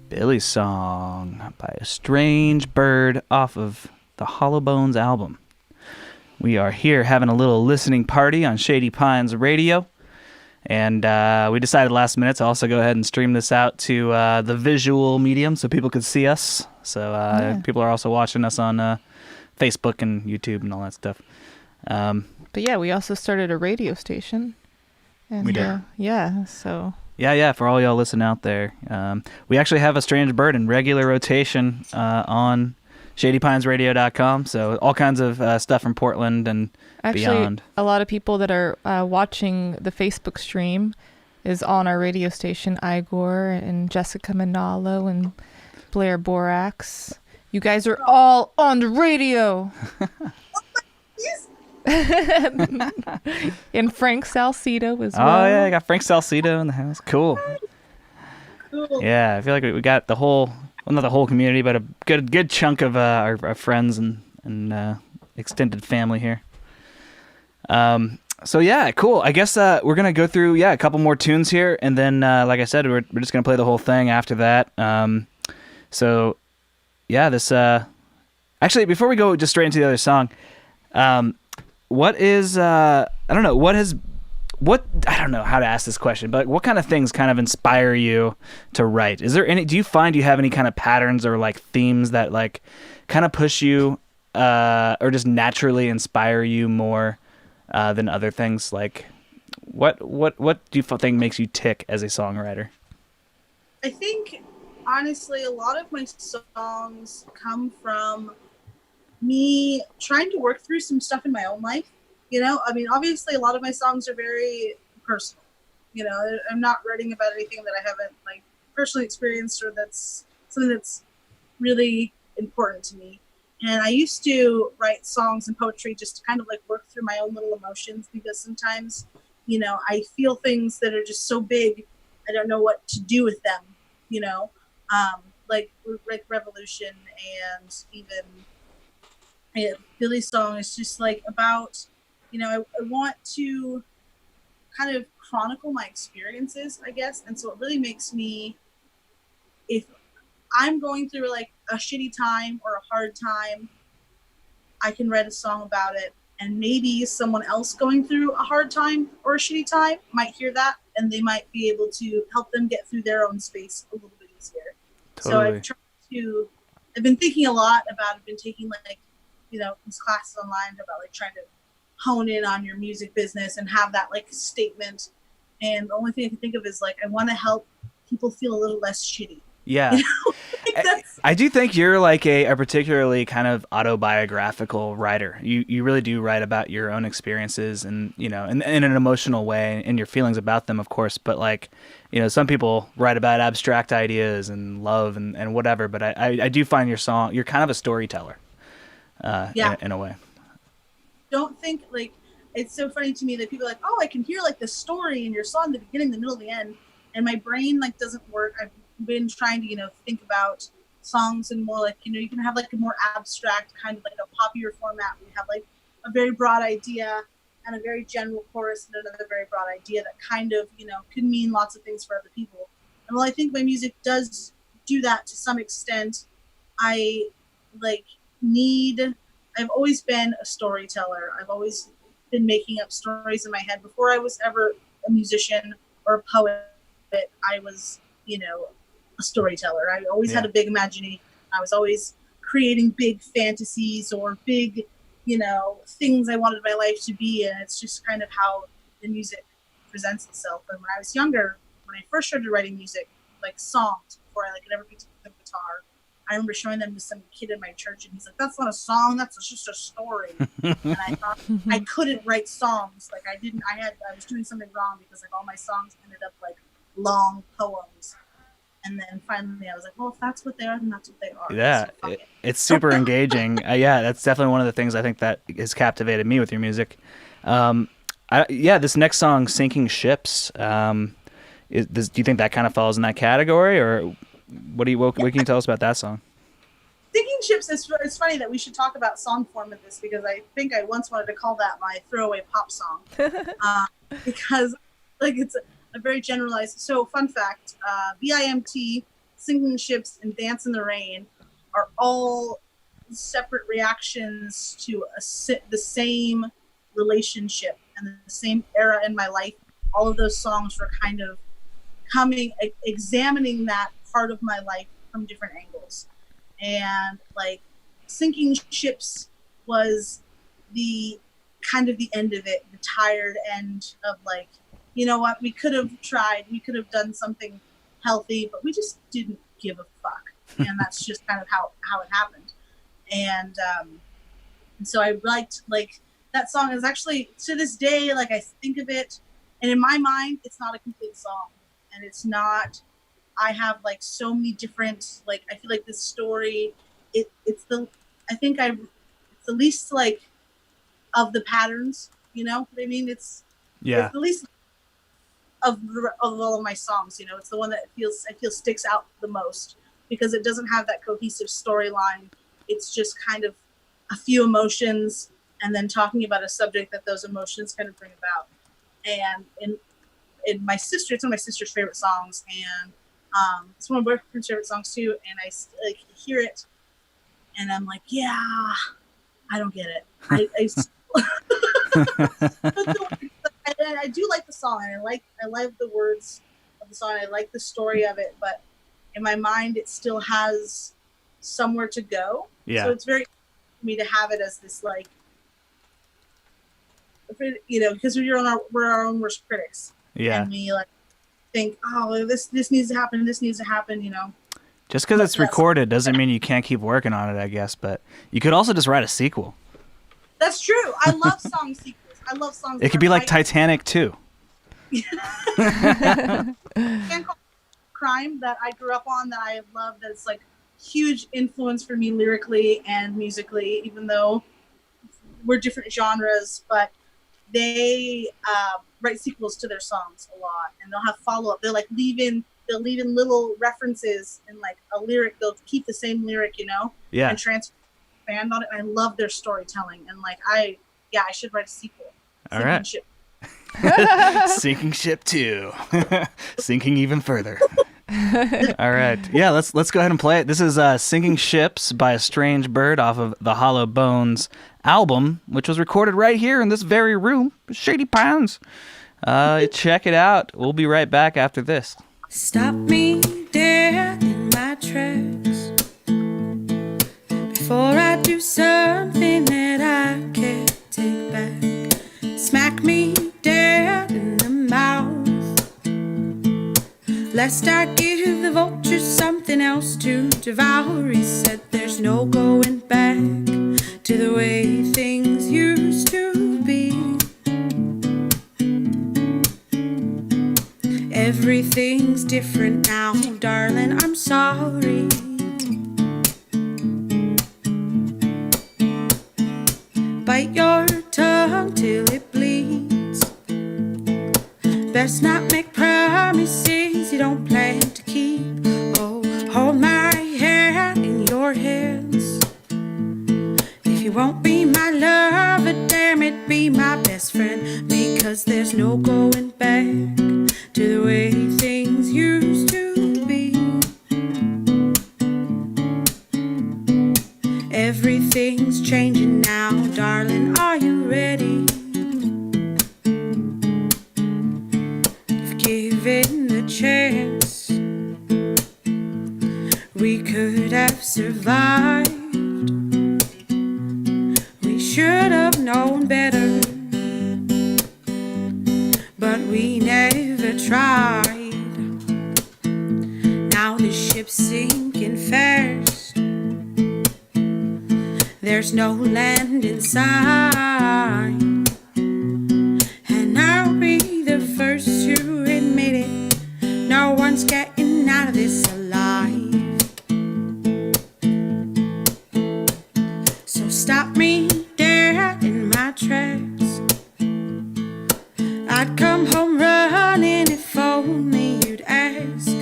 Billy Billy song by A Strange Bird off of the Hollow Bones album. We are here having a little listening party on Shady Pines Radio. And we decided last minute to also go ahead and stream this out to the visual medium so people could see us. So people are also watching us on Facebook and YouTube and all that stuff. But yeah, we also started a radio station. And, we did. Yeah, so... Yeah, for all y'all listening out there. We actually have A Strange Bird in regular rotation on ShadyPinesRadio.com. So all kinds of stuff from Portland and beyond. A lot of people that are watching the Facebook stream is on our radio station. Igor and Jessica Manalo and Blair Borax. You guys are all on the radio. And Frank Salcedo as well. Oh yeah, I got Frank Salcedo in the house. Cool. Yeah, I feel like we got the whole, well, not the whole community, but a good chunk of our friends and extended family here. So yeah, cool. I guess we're gonna go through a couple more tunes here, and then like I said, we're just gonna play the whole thing after that. So yeah, this actually, before we go just straight into the other song, what is I don't know how to ask this question, but what kind of things kind of inspire you to write? Is there any, do you find you have any kind of patterns or like themes that like kind of push you or just naturally inspire you more than other things? Like what do you think makes you tick as a songwriter? I think honestly a lot of my songs come from me trying to work through some stuff in my own life. You know, I mean, obviously a lot of my songs are very personal. You know, I'm not writing about anything that I haven't like personally experienced or that's something that's really important to me. And I used to write songs and poetry just to kind of like work through my own little emotions, because sometimes, you know, I feel things that are just so big, I don't know what to do with them, you know, like Revolution and even Billy's song is just like about, you know, I want to kind of chronicle my experiences, I guess. And so it really makes me, if I'm going through like a shitty time or a hard time, I can write a song about it. And maybe someone else going through a hard time or a shitty time might hear that, and they might be able to help them get through their own space a little bit easier. Totally. So I've been thinking a lot about, I've been taking like, you know, these classes online about like trying to hone in on your music business and have that like statement. And the only thing I can think of is like, I want to help people feel a little less shitty. Yeah. You know? Like I do think you're like a particularly kind of autobiographical writer. You really do write about your own experiences and, you know, in an emotional way and your feelings about them, of course. But like, you know, some people write about abstract ideas and love and whatever. But I do find your song, you're kind of a storyteller. In a way. Don't think like, it's so funny to me that people are like, oh, I can hear like the story in your song, the beginning, the middle, the end, and my brain like doesn't work. I've been trying to, you know, think about songs and more like, you know, you can have like a more abstract kind of like a poppier format. We have like a very broad idea and a very general chorus and another very broad idea that kind of, you know, could mean lots of things for other people. And while I think my music does do that to some extent, I like I've always been a storyteller. I've always been making up stories in my head. Before I was ever a musician or a poet, I was, you know, a storyteller. I always had a big imagination. I was always creating big fantasies or big, you know, things I wanted my life to be. And it's just kind of how the music presents itself. And when I was younger, when I first started writing music, like songs, before I like had ever picked up the guitar, I remember showing them to some kid in my church, and he's like, "That's not a song. That's just a story." And I thought I couldn't write songs. Like I was doing something wrong, because like all my songs ended up like long poems. And then finally, I was like, "Well, if that's what they are, then that's what they are." Yeah, so it's super engaging. Yeah, that's definitely one of the things I think that has captivated me with your music. This next song, "Sinking Ships." Do you think that kind of falls in that category, or what can you tell us about that song? Sinking Ships it's funny that we should talk about song form in this, because I think I once wanted to call that my throwaway pop song, because like it's a very generalized. So fun fact, BIMT Sinking Ships and Dance in the Rain are all separate reactions to the same relationship and the same era in my life. All of those songs were kind of examining that part of my life from different angles. And like Sinking Ships was the kind of the end of it, the tired end of like, you know what, we could have tried, we could have done something healthy, but we just didn't give a fuck. And that's just kind of how it happened. And so I liked, like, that song is actually, to this day, like, I think of it, and in my mind, it's not a complete song. And it's not, I have, like, so many different, like, I feel like this story, it's the least, like, of the patterns, you know what I mean? It's the least of all of my songs, you know. It's the one that I feel sticks out the most because it doesn't have that cohesive storyline. It's just kind of a few emotions and then talking about a subject that those emotions kind of bring about. And in my sister, it's one of my sister's favorite songs, and it's one of my boyfriend's favorite songs too. And I like hear it, and I'm like, yeah, I don't get it. I do like the song, and I like the words of the song. I like the story of it, but in my mind, it still has somewhere to go. Yeah. So it's very for me to have it as this, like, you know, because we're our own worst critics. Yeah. And we like think, oh, this needs to happen. This needs to happen. You know. Just because it's recorded doesn't mean you can't keep working on it, I guess. But you could also just write a sequel. That's true. I love song sequels. I love songs. It could be like Titanic too. Crime that I grew up on, that I love, that's like huge influence for me lyrically and musically, even though we're different genres, but they write sequels to their songs a lot, and they'll have follow-up. They'll leave in little references in like a lyric. They'll keep the same lyric, you know, yeah, and expand on it. And I love their storytelling, and like I should write a sequel. All right. Ship. Sinking Ship 2. Sinking even further. All right. Yeah, let's go ahead and play it. This is Sinking Ships by A Strange Bird off of the Hollow Bones album, which was recorded right here in this very room, Shady Pines. Check it out. We'll be right back after this. Stop me dead in my tracks before I do something that I can't take back. Smack me dead in the mouth, lest I give the vultures something else to devour. He said there's no going back to the way things used to be. Everything's different now, darling, I'm sorry. Bite your tongue till it bleeds. Best not make promises you don't plan to keep. Oh, hold my hand in your hands. If you won't be my lover, damn it, be my best friend. Because there's no going back to the way things used to be. Everything's changing now, darling, are you ready? If given the chance, we could have survived. We should have known better, but we never tried. Now the ship's sinking fast. There's no land in sight, and I'll be the first to admit it. No one's getting out of this alive. So stop me dead in my tracks. I'd come home running if only you'd ask.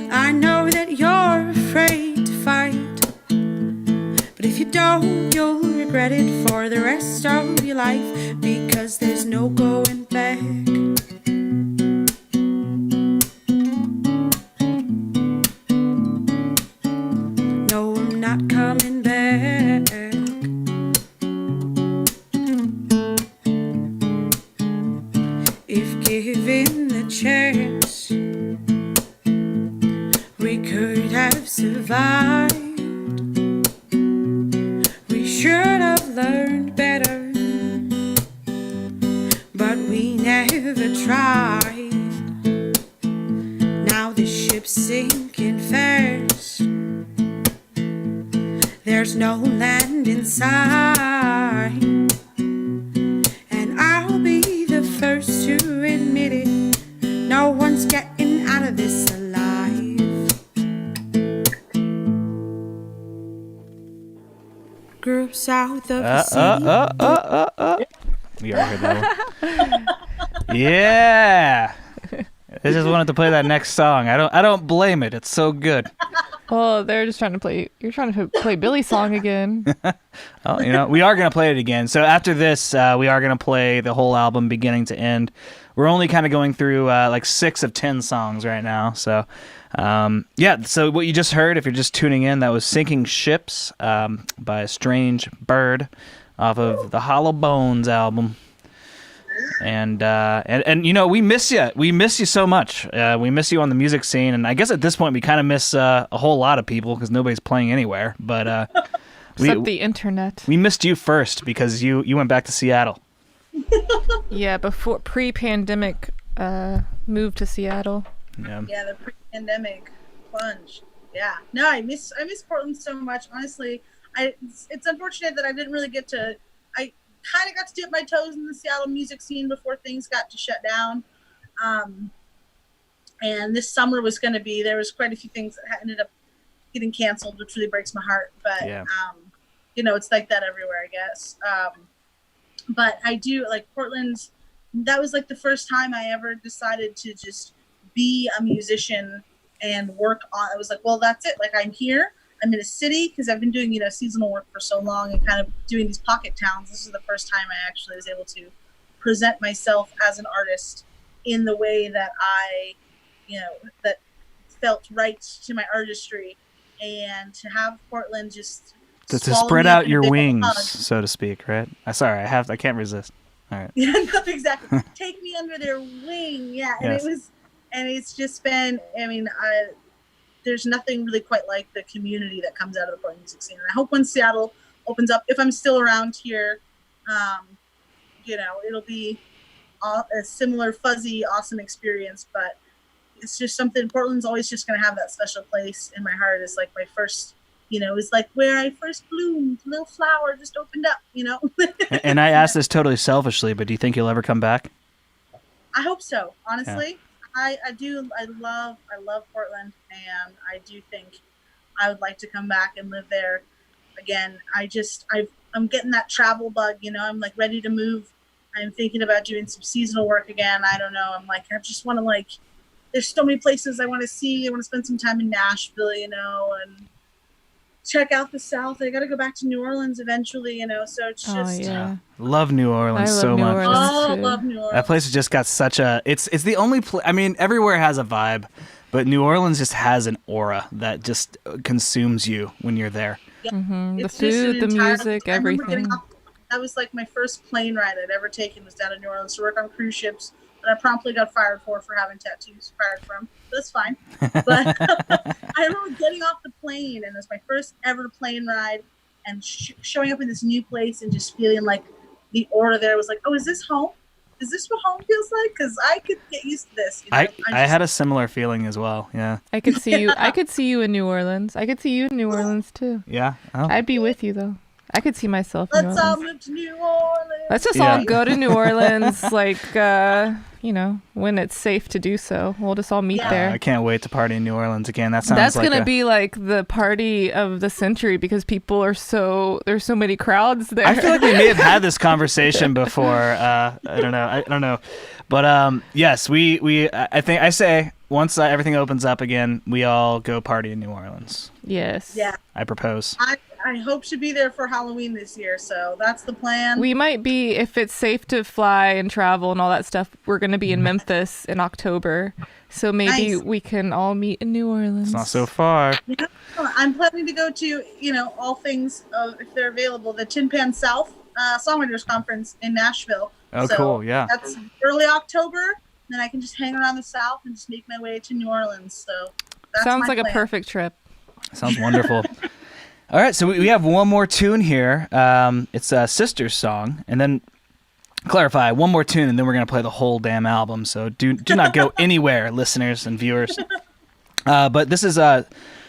I know that you're afraid to fight, but if you don't, you'll regret it for the rest of your life, because there's no going back. should have learned better, but we never tried. Now the ship's sinking fast. There's no land in sight, and I'll be the first to admit it. No one's getting out of this alive. Grew south of the city. We already heard that one. Yeah. I just wanted to play that next song. I don't blame it. It's so good. Well, they're just trying to play. You're trying to play Billy's song again. Oh, we are gonna play it again. So after this, we are gonna play the whole album, beginning to end. We're only kind of going through like 6 of 10 songs right now. So, yeah. So what you just heard, if you're just tuning in, that was "Sinking Ships" by a Strange Bird off of the Hollow Bones album. And we miss you. We miss you so much. We miss you on the music scene, and I guess at this point we kind of miss a whole lot of people because nobody's playing anywhere. But Except the internet. We missed you first because you went back to Seattle. Yeah, before pre-pandemic move to Seattle. Yeah, the pre-pandemic plunge. Yeah, no, I miss Portland so much. Honestly, it's unfortunate that I didn't really get to. I kind of got to dip my toes in the Seattle music scene before things got to shut down. And this summer was going to be, there was quite a few things that ended up getting canceled, which really breaks my heart. But, yeah. It's like that everywhere, I guess. But I do, like, Portland, that was like the first time I ever decided to just be a musician and work on, I was like, well, that's it. Like, I'm here. I'm in a city because I've been doing, seasonal work for so long and kind of doing these pocket towns. This is the first time I actually was able to present myself as an artist in the way that I, that felt right to my artistry, and to have Portland just to spread out your wings, so to speak, right? Sorry, I can't resist. All right. Yeah, no, exactly. Take me under their wing. Yeah, and yes. It's just been, there's nothing really quite like the community that comes out of the Portland music scene. And I hope when Seattle opens up, if I'm still around here, it'll be a similar fuzzy, awesome experience. But it's just something, Portland's always just going to have that special place in my heart. It's like my first, it's like where I first bloomed, little flower just opened up, And I ask this totally selfishly, but do you think you'll ever come back? I hope so, honestly. Yeah. I do. I love Portland, and I do think I would like to come back and live there again. I'm getting that travel bug, I'm like ready to move. I'm thinking about doing some seasonal work again. I don't know. I'm like, I just want to there's so many places I want to see. I want to spend some time in Nashville, and check out the South. I got to go back to New Orleans eventually, so it's just. Oh, yeah. Love New Orleans so much. Love New Orleans. That place has just got such a. It's the only place. I mean, everywhere has a vibe, but New Orleans just has an aura that just consumes you when you're there. Yeah. Mm-hmm. The food, the music, everything. That was like my first plane ride I'd ever taken was down to New Orleans to work on cruise ships. That I promptly got fired for having tattoos fired from. That's fine. But I remember getting off the plane, and it was my first ever plane ride, and showing up in this new place and just feeling like the aura there was like, oh, is this home? Is this what home feels like? Because I could get used to this. I had a similar feeling as well. Yeah. I could see you. I could see you in New Orleans. I could see you in New Orleans too. Yeah. Oh. I'd be with you though. I could see myself in New Orleans. Let's all move to New Orleans. Let's just all go to New Orleans, when it's safe to do so. We'll just all meet there. I can't wait to party in New Orleans again. That's gonna be like the party of the century because people are there's so many crowds there. I feel like we may have had this conversation before. I don't know. But yes, I think I say once everything opens up again, we all go party in New Orleans. Yes. Yeah. I propose. I hope to be there for Halloween this year, so that's the plan. We might be, if it's safe to fly and travel and all that stuff, we're going to be in Memphis in October. So maybe we can all meet in New Orleans. It's not so far. Yeah, I'm planning to go to, all things, if they're available, the Tin Pan South Songwriters Conference in Nashville. Oh, so cool, yeah. That's early October. Then I can just hang around the South and just make my way to New Orleans. So that's Sounds like plan. A perfect trip. Sounds wonderful. All right, so we have one more tune here. It's a Sister's song, and then clarify one more tune, and then we're gonna play the whole damn album. So do not go anywhere, listeners and viewers. But this is a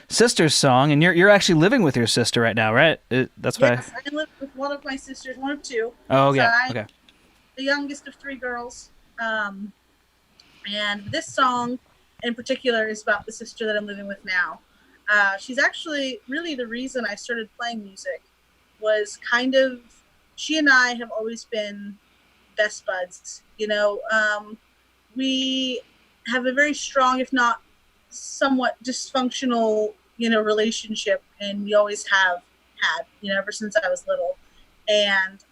Sister's song, and you're actually living with your sister right now, right? That's why. Yes, I live with one of my sisters, one of two. Oh So yeah, I'm okay. the youngest of three girls. And this song in particular is about the sister that I'm living with now. She's actually really the reason I started playing music. Was kind of, she and I have always been best buds. We have a very strong, if not somewhat dysfunctional, relationship, and we always have had, ever since I was little. And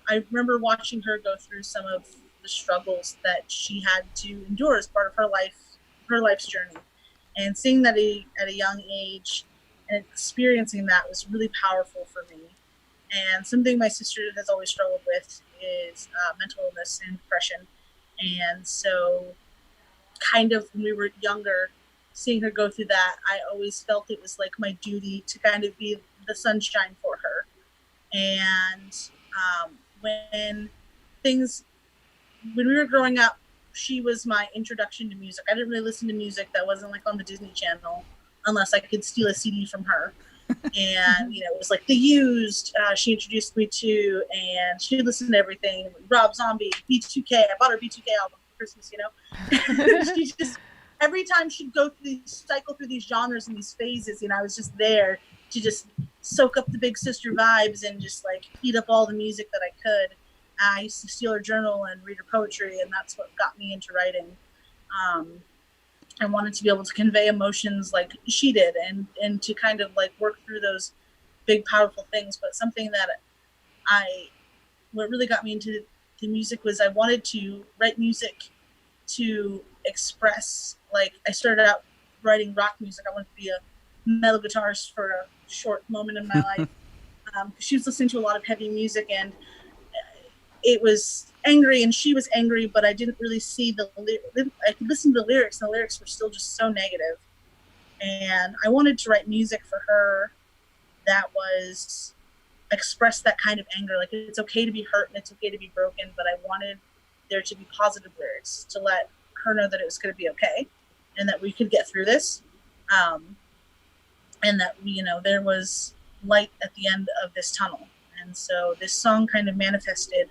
I remember watching her go through some of the struggles that she had to endure as part of her life's journey, and seeing that at a young age and experiencing that was really powerful for me. And something my sister has always struggled with is mental illness and depression. And so, kind of when we were younger, seeing her go through that, I always felt it was like my duty to kind of be the sunshine for her. And when we were growing up, she was my introduction to music. I didn't really listen to music that wasn't like on the Disney Channel unless I could steal a CD from her. And it was like The Used. She introduced me to, and she listened to everything. Rob Zombie, B2K. I bought her B2K album for Christmas. She just, every time she'd cycle through these genres and these phases, I was just there to just soak up the big sister vibes and just like eat up all the music that I could. I used to steal her journal and read her poetry, and that's what got me into writing. I wanted to be able to convey emotions like she did, and to kind of like work through those big, powerful things. But something that what really got me into the music was I wanted to write music to express, like I started out writing rock music. I wanted to be a metal guitarist for a short moment in my life. She was listening to a lot of heavy music, and it was angry, and she was angry, but I didn't really see I could listen to the lyrics, and the lyrics were still just so negative. And I wanted to write music for her that was express that kind of anger. Like, it's okay to be hurt and it's okay to be broken, but I wanted there to be positive lyrics to let her know that it was going to be okay and that we could get through this. And that, there was light at the end of this tunnel. And so this song kind of manifested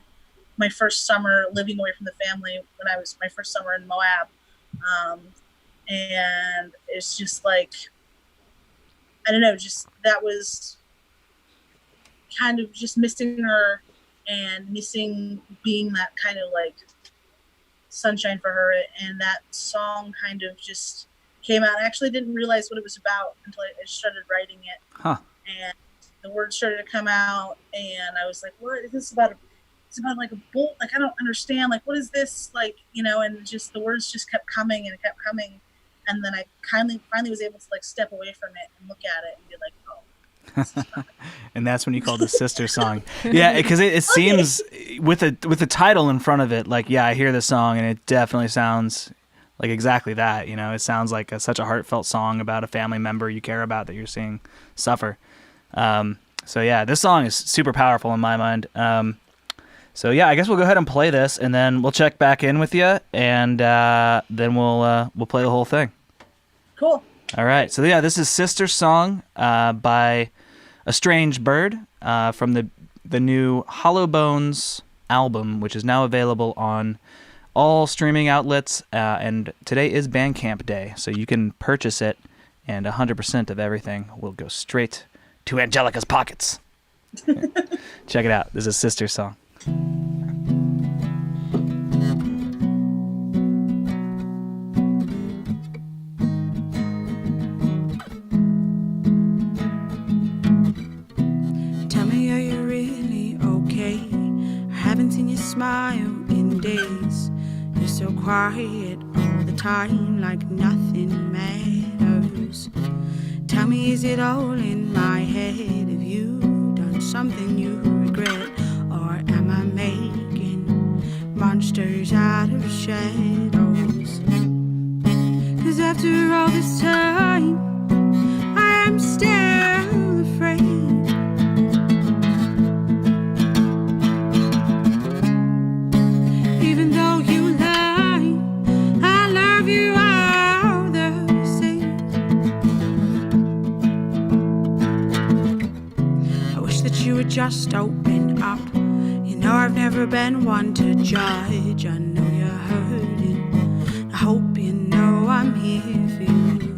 my first summer living away from the family when I was my first summer in Moab. And it's just like, I don't know, just that was kind of just missing her and missing being that kind of like sunshine for her. And that song kind of just came out. I actually didn't realize what it was about until I started writing it. Huh. And the words started to come out, and I was like, what is this about? It's about like a bolt. Like, I don't understand. Like, what is this? Like, and just the words just kept coming and it kept coming. And then I finally was able to like step away from it and look at it and be like, oh. This is not And that's when you called the sister song. Yeah, because it seems with the title in front of it, like, yeah, I hear the song and it definitely sounds like exactly that. It sounds like such a heartfelt song about a family member you care about that you're seeing suffer. So yeah, this song is super powerful in my mind. So yeah, I guess we'll go ahead and play this, and then we'll check back in with you, and then we'll play the whole thing. cool. All right. So yeah, this is Sister Song by A Strange Bird from the new Hollow Bones album, which is now available on all streaming outlets, and today is Bandcamp Day, so you can purchase it, and 100% of everything will go straight to Angelica's pockets. Check it out. This is Sister Song. Tell me, are you really okay? I haven't seen you smile in days. You're so quiet all the time, like nothing matters. Tell me, is it all in my head? Have you done something you regret? Or am I making monsters out of shadows? 'Cause after all this time, I am still you would just open up. You know I've never been one to judge. I know you're hurting. I hope you know I'm here for you.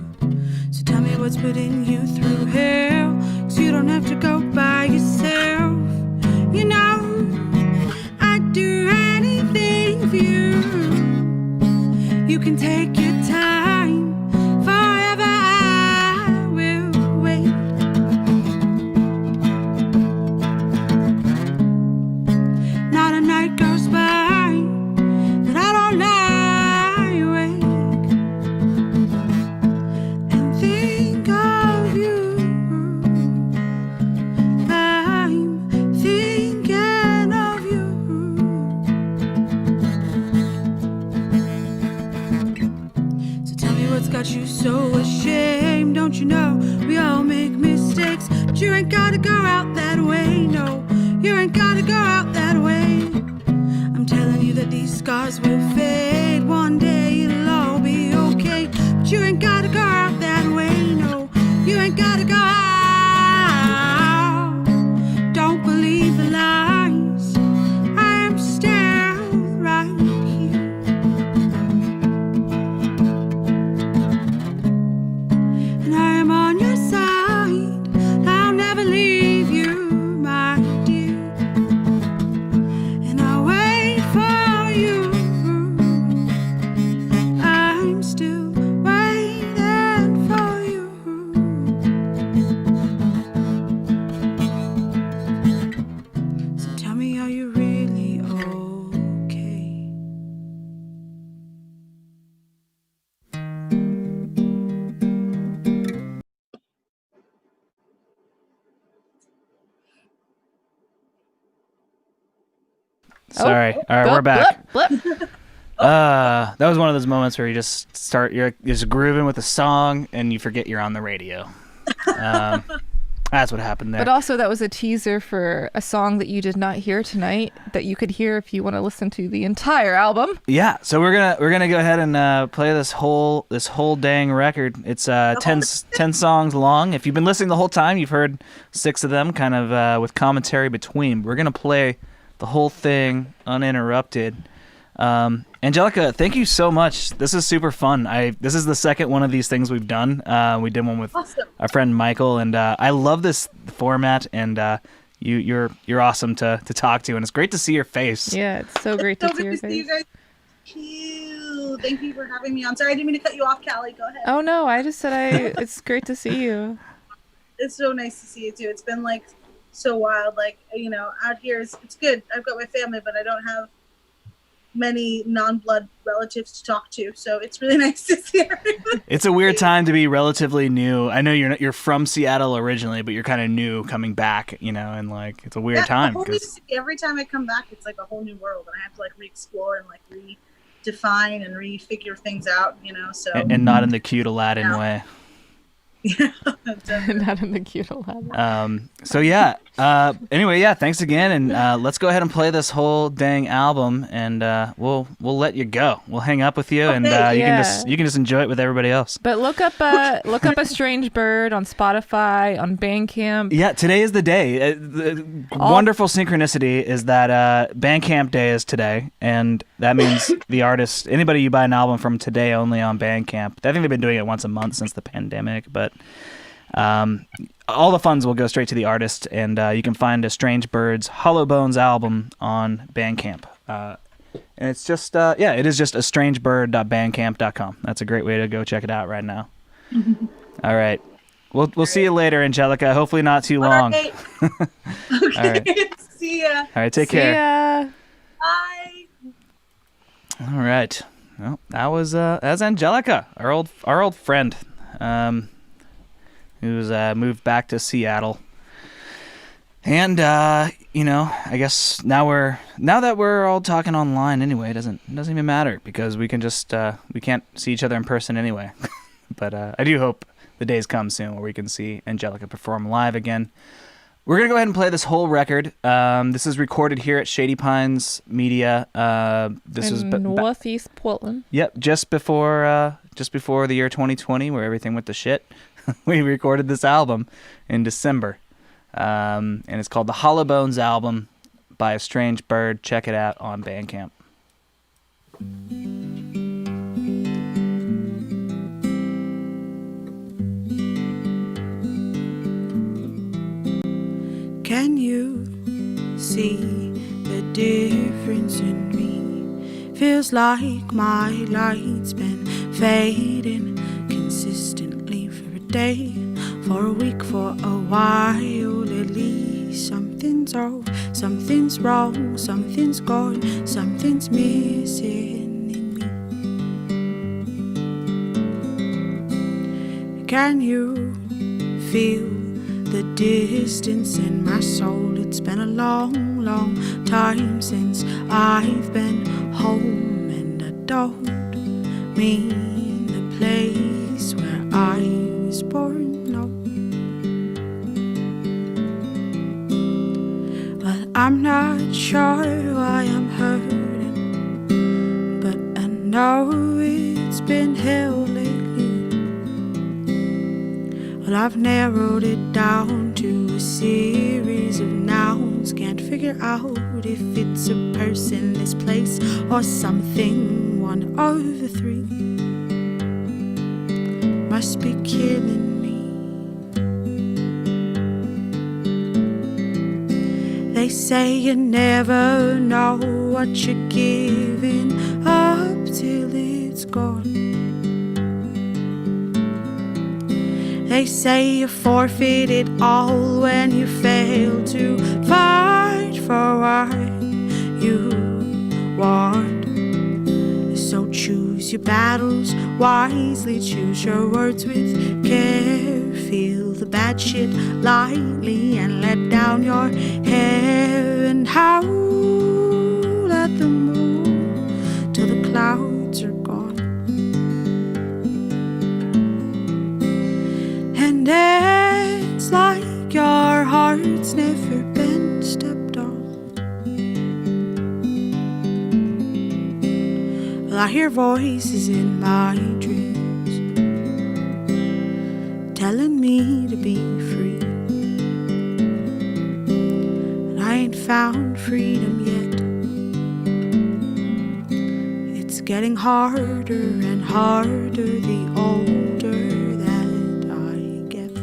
So tell me what's putting you through hell, 'cause you don't have to go by yourself. You know I'd do anything for you. You can take your time, forever I will wait. Not a night goes by that I don't lie awake and think of you. I'm thinking of you. So tell me what's got you so ashamed. Don't you know we all make mistakes? But you ain't gotta go out that way. No, you ain't gotta go out that way. I'm telling you that these scars will fade. One day it'll all be okay. But you ain't gotta go out that way. No, you ain't gotta go out. Don't believe the lies. I am still right here. And I am on your side. I'll never leave you, my dear. And I'll wait for you. I'm still waiting for you. So tell me, are you really okay? Sorry. All right, we're back. That was one of those moments where you just you're just grooving with a song and you forget you're on the radio. That's what happened there. But also that was a teaser for a song that you did not hear tonight that you could hear if you want to listen to the entire album. Yeah, so we're gonna go ahead and play this whole dang record. It's 10 songs long. If you've been listening the whole time, you've heard 6 of them, kind of with commentary between. We're gonna play the whole thing uninterrupted. Angelica, thank you so much. This is super fun. This is the second one of these things we've done. We did one with our friend Michael, and I love this format. And you're awesome to talk to, and it's great to see your face. Yeah, it's so great to see your See you face. guys. Cute. Thank you for having me on. Sorry, I didn't mean to cut you off, Callie. Go ahead. Oh no, I just said it's great to see you. It's so nice to see you too. It's been like so wild. Like, out here it's good. I've got my family, but I don't have many non-blood relatives to talk to, so it's really nice to see everyone. It's a weird time to be relatively new. I know you're from Seattle originally, but you're kind of new coming back, and like it's a weird time. Every time I come back, it's like a whole new world, and I have to like re-explore and like redefine and refigure things out, So and not in the cute Aladdin way. Yeah, Not in the cute Aladdin. So yeah. Anyway, yeah. Thanks again, and let's go ahead and play this whole dang album, and we'll let you go. We'll hang up with you, and you can just enjoy it with everybody else. But look up A Strange Bird on Spotify, on Bandcamp. Yeah, today is the day. The wonderful synchronicity is that Bandcamp Day is today, and that means the artist, anybody you buy an album from today, only on Bandcamp. I think they've been doing it once a month since the pandemic, but all the funds will go straight to the artist, and you can find A Strange Bird's Hollow Bones album on Bandcamp. And it's just, it is just astrangebird.bandcamp.com. That's a great way to go check it out right now. All right. We'll see you later, Angelica. Hopefully not too long. All right. Okay. All right. See ya. All right, take care. Ya. Bye. All right. Well, that's Angelica, our old friend, who's moved back to Seattle. And I guess now that we're all talking online anyway, it doesn't even matter because we can just we can't see each other in person anyway. But I do hope the days come soon where we can see Angelica perform live again. We're gonna go ahead and play this whole record. This is recorded here at Shady Pines Media. This was Northeast Portland. Yep, just before the year 2020, where everything went to shit. We recorded this album in December. And it's called the Hollow Bones album by A Strange Bird. Check it out on Bandcamp. Can you see the difference in me? Feels like my light's been fading consistently for a day, for a week, for a while at least. Something's off, something's wrong, something's gone, something's missing in me. Can you feel the distance in my soul? It's been a long, long time since I've been home, and I don't mean the place where I was born, no. Well, I'm not sure why I'm hurting, but I know it's been hell lately. Well, I've narrowed it down to a series of nouns. Can't figure out if it's a person, this place, or something. 1 over 3 must be killing me. They say you never know what you're giving up till it's gone. They say you forfeit it all when you fail to fight for what you want. So choose your battles wisely, choose your words with care. Feel the bad shit lightly and let down your hair, and howl at the moon till the clouds are gone. And it's like your heart's never been stepped on. Well, I hear voices in my dreams telling me to be free, and I ain't found freedom yet. It's getting harder and harder the older that I get.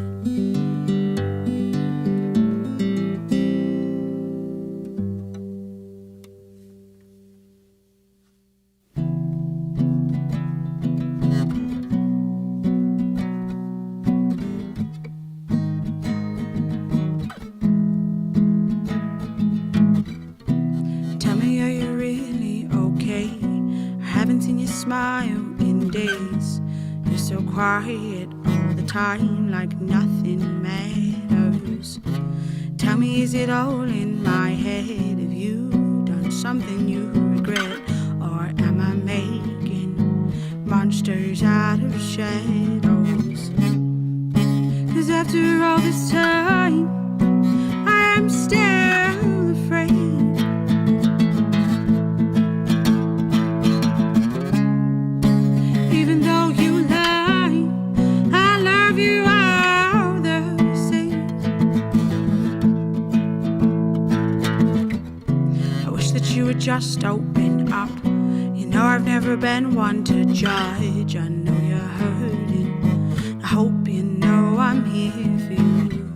Tell me, are you really okay? I haven't seen you smile in days. You're so quiet all the time, like nothing matters. Tell me, is it all in my head? Have you done something you regret? Or am I making monsters out of shadows? 'Cause after all this time, I am still afraid. Even though you lie, I love you all the same. I wish that you would just open up. You know I've never been one to judge. I know you're hurting. I hope you know I'm here for you.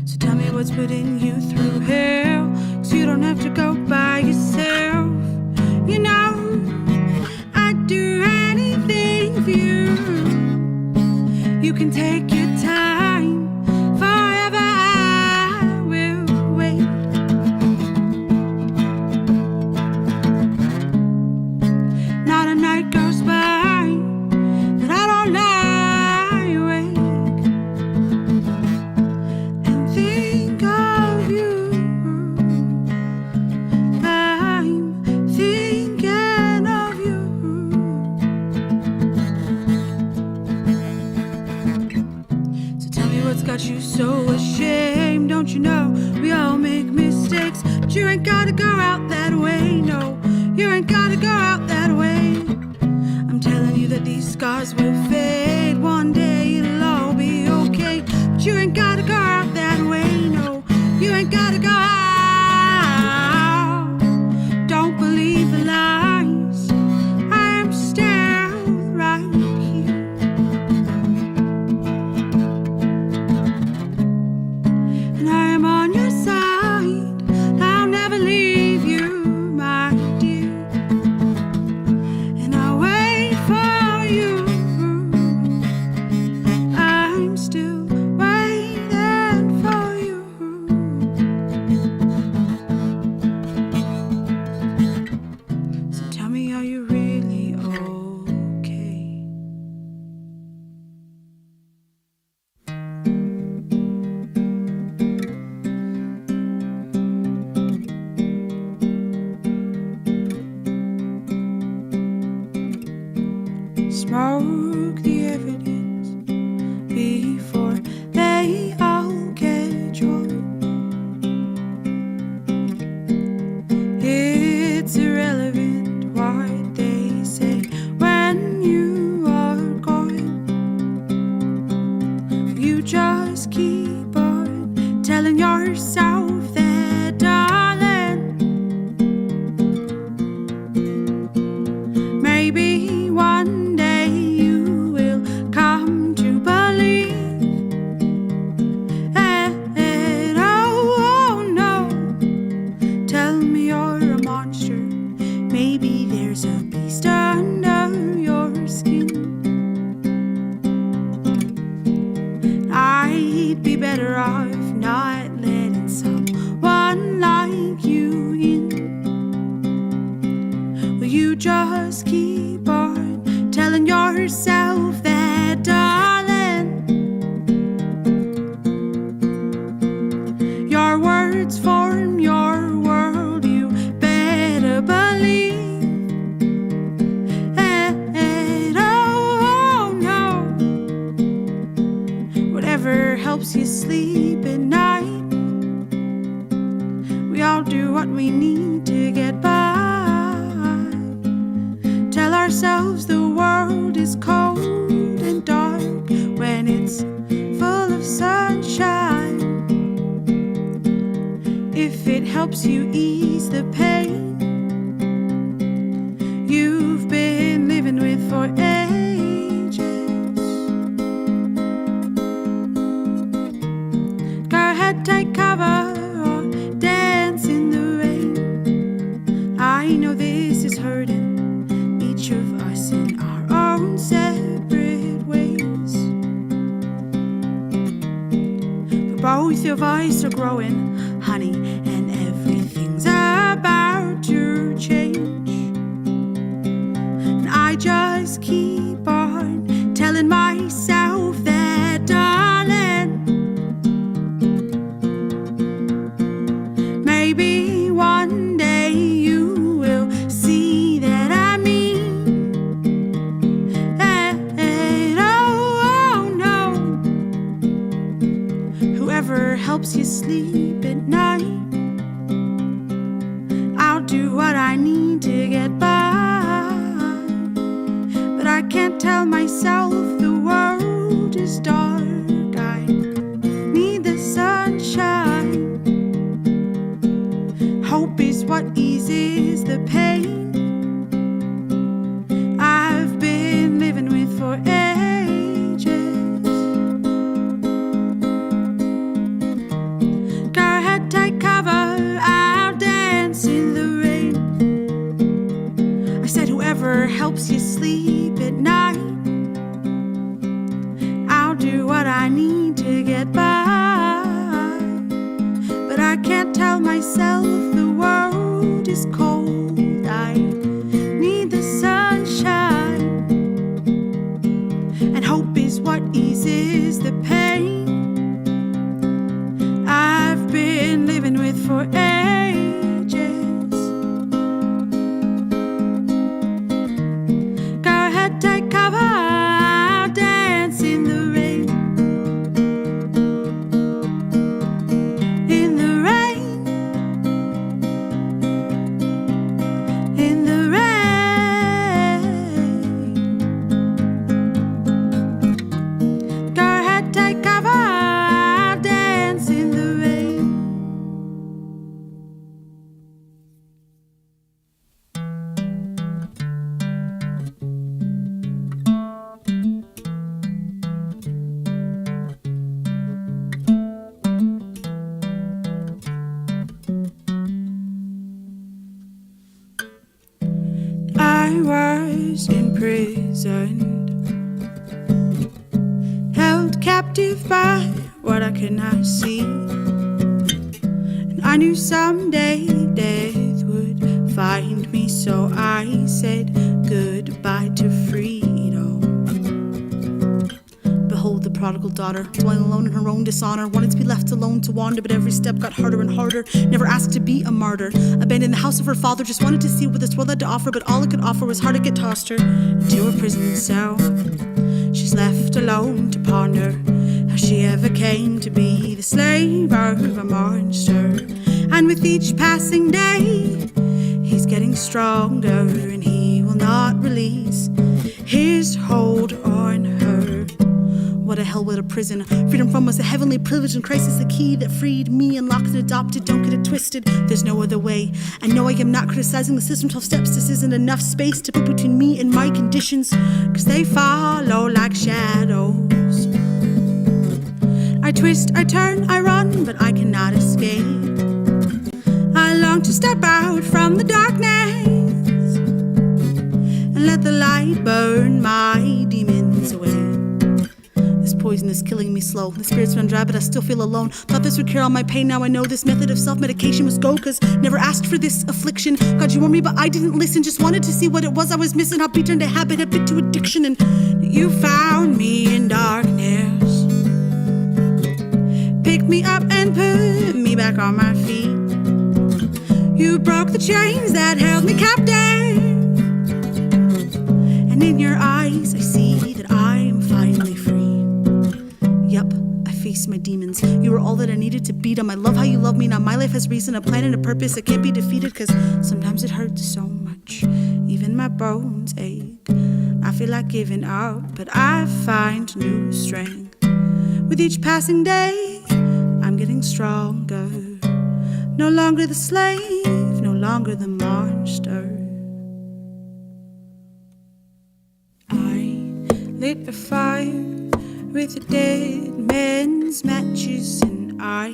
So tell me what's putting you through hell, 'cause you don't have to go by yourself. You know I'd do anything for you. You can take your time, forever I will wait. Not a night goes by that I don't lie awake and think of you. I'm thinking of you. So tell me what's got you so ashamed. Don't you know we all make mistakes? But you ain't gotta go out that way. No, you ain't gotta go out that way. I'm telling you that these scars will fade. One day it'll all be okay. But you ain't gotta go out that way. No, and I am on your side. I'll never leave you, my dear, and I'll wait for you. I'm still waiting for you. So tell me, are you really okay? Smoke the evidence before they all get drawn. It's irrelevant what they say when you are gone. You just keep on telling yourself that, darling, maybe one day you will come to believe. And oh no, tell me you're a monster. Maybe there's a beast under your skin. I'd be better off not letting someone like you in. Will you just keep on telling yourself that, darling, your words form your world, you better believe. And oh no, whatever helps you sleep at night. We all do what we need to get by. Tell ourselves the world is cold and dark when it's full of sunshine. If it helps you ease the pain you've been living with for ages, go ahead, take cover, or dance in the rain. I know this is hurting each of us in our own separate ways, but both of us are growing, honey, and everything's about to change. And I just keep on telling myself that, darling, maybe one day you will see that I mean. And oh no, whoever helps you sleep at night, I'll do what I need to get by. But I can't tell myself the world is dark. I need the sunshine. Hope is what eases the pain I've been living with for ages. Go ahead, take cover, I'll dance in the rain. I said whoever helps you sleep at night, I'll do what I need to get by. But I can't tell myself the world is cold. I need the sunshine, and hope is what eases the pain I've been living with for ages. Go ahead, take cover, I'll dance in the rain. In the rain, in the rain. Go ahead, take cover, I'll dance in the rain. was imprisoned, held captive by what I could not see. And I knew someday death would find me, so I said goodbye to freedom. Behold the prodigal daughter, dwelling alone in her own dishonor, wanted to be left alone to wander, but every step got harder and harder. Never asked to be a martyr, abandoned the house of her father, just wanted to see what this world had to offer, but all it could offer was heartache. It tossed her into a prison cell. She's left alone to ponder how she ever came to be the slave of a monster. And with each passing day, he's getting stronger, and he will not release his hold on her. What a hell, what a prison. Freedom from us a heavenly privilege, and Christ is the key that freed me. Unlocked and adopted, don't get it twisted, there's no other way. I know I am not criticizing the system, 12 steps, this isn't enough space to put between me and my conditions, cause they follow like shadows. I twist, I turn, I run, but I cannot escape. I long to step out from the darkness and let the light burn my demons away. This poison is killing me slow. The spirits run dry, but I still feel alone. Thought this would cure all my pain, now I know this method of self-medication must go, cause never asked for this affliction. God, you warned me, but I didn't listen. Just wanted to see what it was I was missing. How beat turned to habit, a bit to addiction. And you found me in darkness, picked me up and put me back on my feet. You broke the chains that held me captive, and in your eyes I see that I am finally free. Yup, I faced my demons. You were all that I needed to beat them. I love how you love me. Now my life has reason, a plan and a purpose. It can't be defeated, cause sometimes it hurts so much, even my bones ache. I feel like giving up, but I find new strength. With each passing day, I'm getting stronger. No longer the slave, no longer the monster. I lit a fire with the dead man's matches, and I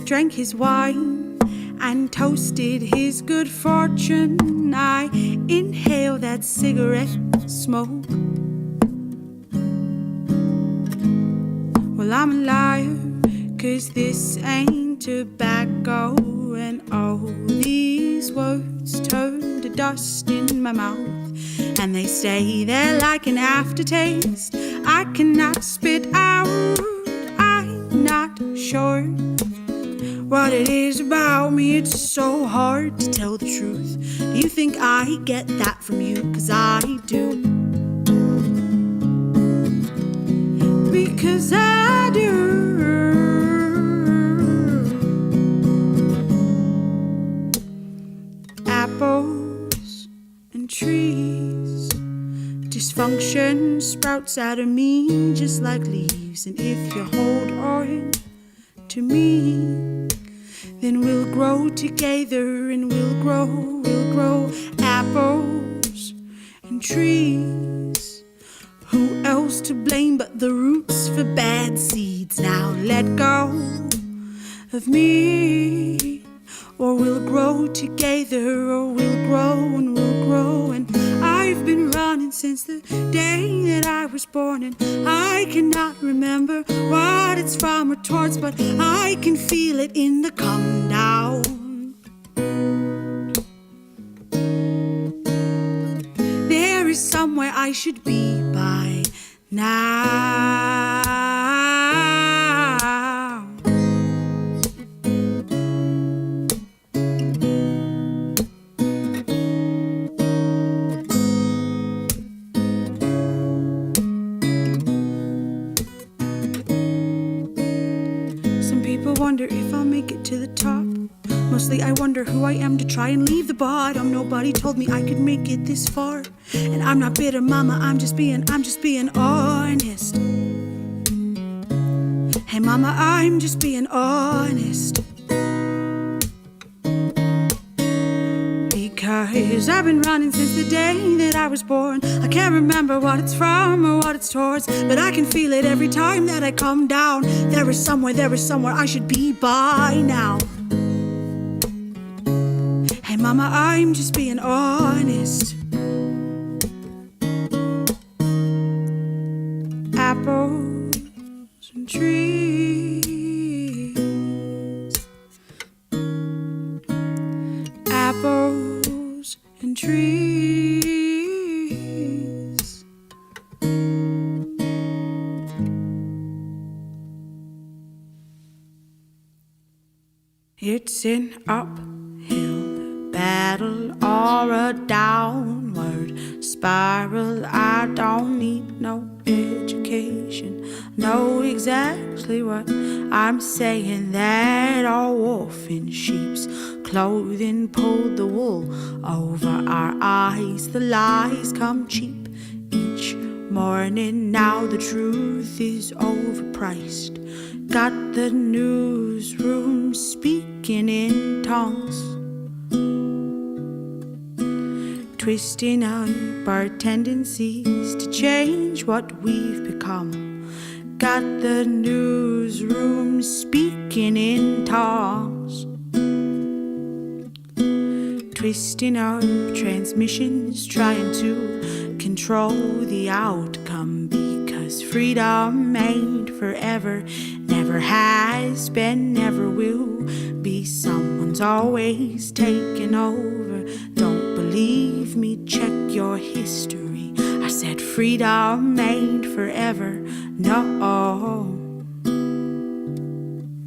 drank his wine and toasted his good fortune. I inhaled that cigarette smoke. Well, I'm a liar, cause this ain't tobacco, and all these words turn to dust in my mouth, and they stay there like an aftertaste I cannot spit out. I'm not sure what it is about me, it's so hard to tell the truth. Do you think I get that from you? Cause I do. Because I do. Apples and trees, dysfunction sprouts out of me just like leaves. And if you hold on to me, then we'll grow together, and we'll grow apples and trees. Who else to blame but the roots for bad seeds? Now let go of me, or we'll grow together, or we'll grow and we'll grow. And I've been running since the day that I was born, and I cannot remember what it's from or towards, but I can feel it in the come down. There is somewhere I should be by now. Wonder if I'll make it to the top. Mostly I wonder who I am to try and leave the bottom. Nobody told me I could make it this far, and I'm not bitter, mama, I'm just being honest. Hey mama, I'm just being honest. Because I've been running since the day that I was born. I can't remember what it's from or what it's towards, but I can feel it every time that I come down. There is somewhere I should be by now. Hey mama, I'm just being honest. rainbows and trees. It's an uphill battle or a downward spiral. I don't need no education, know exactly what I'm saying. That old wolf in sheep's clothing pulled the wool over our eyes. The lies come cheap each morning. Now the truth is overpriced. Got the newsroom speaking in tongues, twisting up our tendencies to change what we've become. Got the newsroom speaking in tongues, twisting up transmissions, trying to control the outcome. Because freedom ain't forever, never has been, never will be. Someone's always taking over. Don't believe me, check your history. I said freedom ain't forever, no.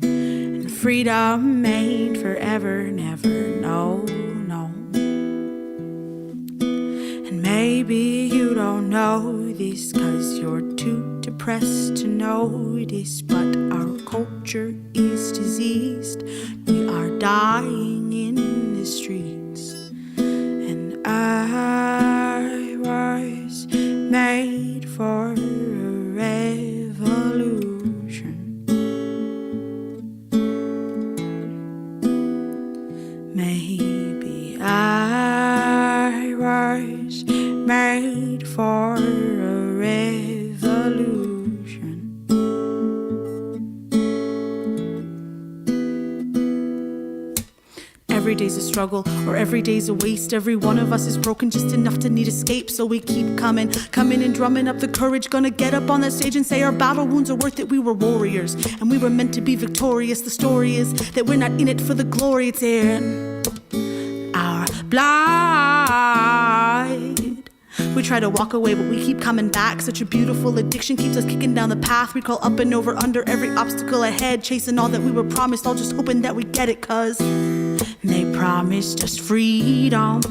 And freedom ain't forever, never, no, no. And maybe you don't know this 'cause you're too depressed to notice, but our culture is diseased. We are dying in the streets. And I was made for a revolution. Maybe I was made for a revolution. Every day's a struggle, or every day's a waste. Every one of us is broken just enough to need escape. So we keep coming and drumming up the courage. Gonna get up on that stage and say our battle wounds are worth it. We were warriors, and we were meant to be victorious. The story is that we're not in it for the glory. It's in our blood. We try to walk away, but we keep coming back. Such a beautiful addiction keeps us kicking down the path. We crawl up and over under every obstacle ahead, chasing all that we were promised, all just hoping that we get it. 'Cause they promised us freedom.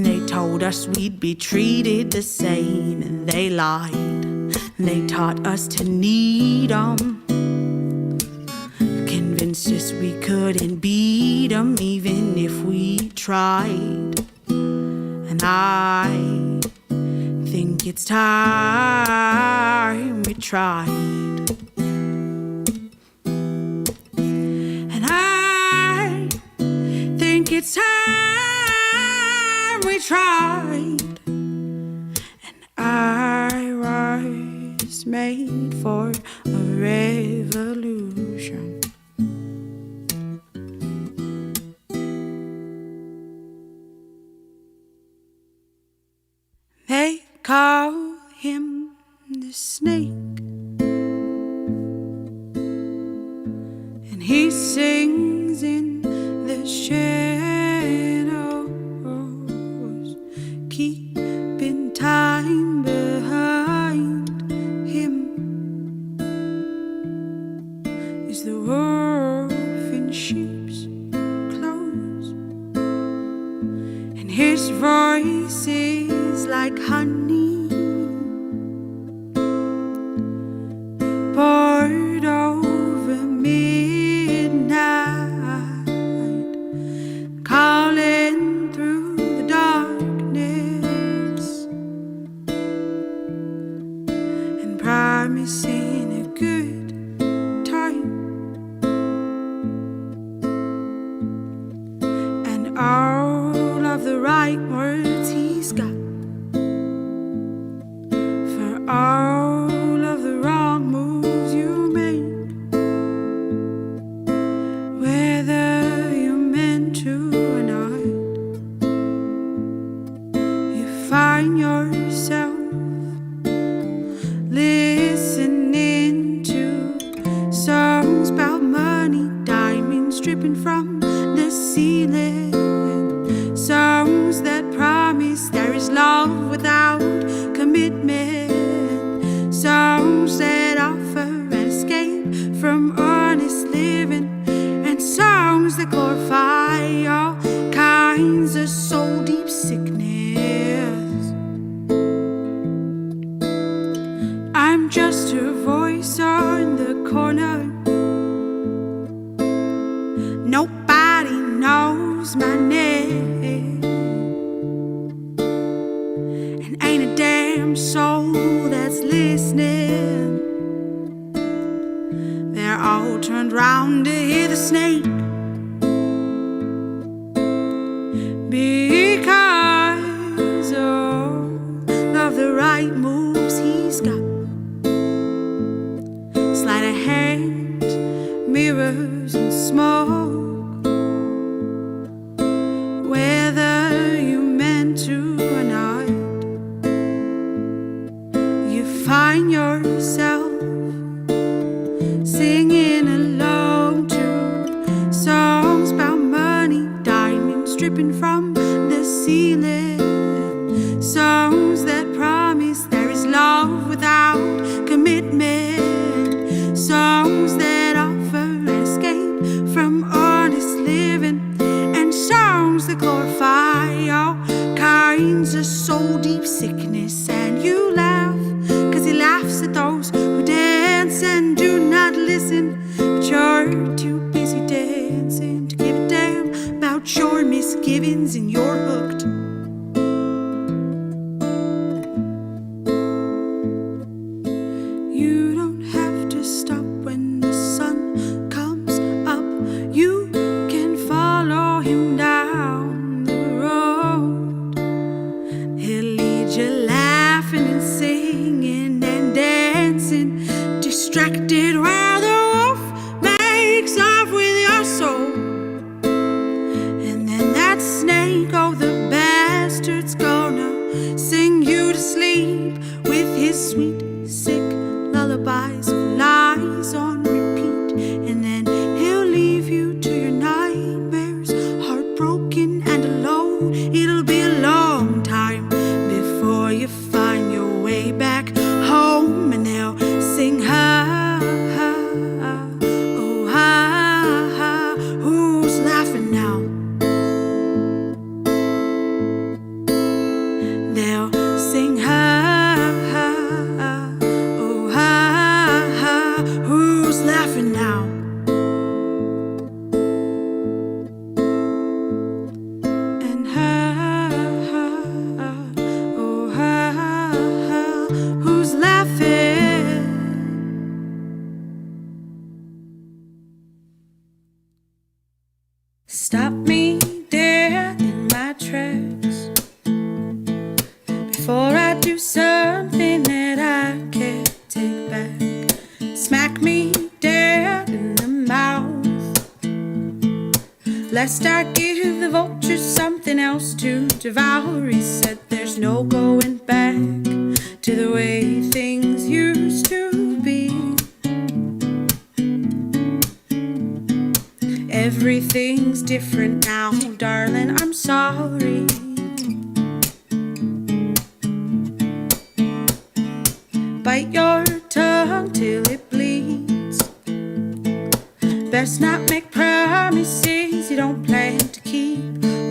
They told us we'd be treated the same, and they lied. They taught us to need them, convinced us we couldn't beat them even if we tried. And I think it's time we tried. And I think it's time we tried. And I was made for a revolution. They call him the snake, and he sings in the shadows, keeping time behind him is the wolf in sheep's clothes, and his voice is like honey poured over midnight, calling through the darkness and promising a good time. And all of the right words he's got for all of the wrong moves you make, whether you're meant to or not. You find yourself listening to songs about money, diamonds dripping from the turned round to hear the snake, because of the right moves he's got. Sleight of hand, mirrors and smoke, whether you meant to or not, you find yourself singing along to songs about money, diamonds dripping from the ceiling, songs that promise there is love without commitment, songs that offer escape from honest living, and songs that glorify all kinds of soul-deep sickness. And you laugh, 'cause he laughs at those who dance and do not listen, but you're too busy dancing to give a damn about your misgivings, and you're hooked. You don't have to stop when the sun comes up. You can follow him down the road. He'll lead you laughing and singing and dancing, distracted while the wolf makes off with your soul. And then that snake, oh the bastard's gonna sing you to sleep with his sweet, sick lullabies of lies on repeat. And then he'll leave you to your nightmares, heartbroken and alone. It'll be a long time before you find your way back home. And they'll sing ha ha ha, oh ha ha, who's laughing now? They'll sing ha ha ha, oh ha ha, who's laughing now? And ha ha ha, oh ha ha, who's laughing? Stop me dead in my tracks before I do something that I can't take back. Smack me dead in the mouth, lest I give the vultures something else to devour. He said there's no going back to the way things used to be. Everything's different now, darling, I'm sorry. Bite your tongue till it bleeds. Best not make promises you don't plan to keep.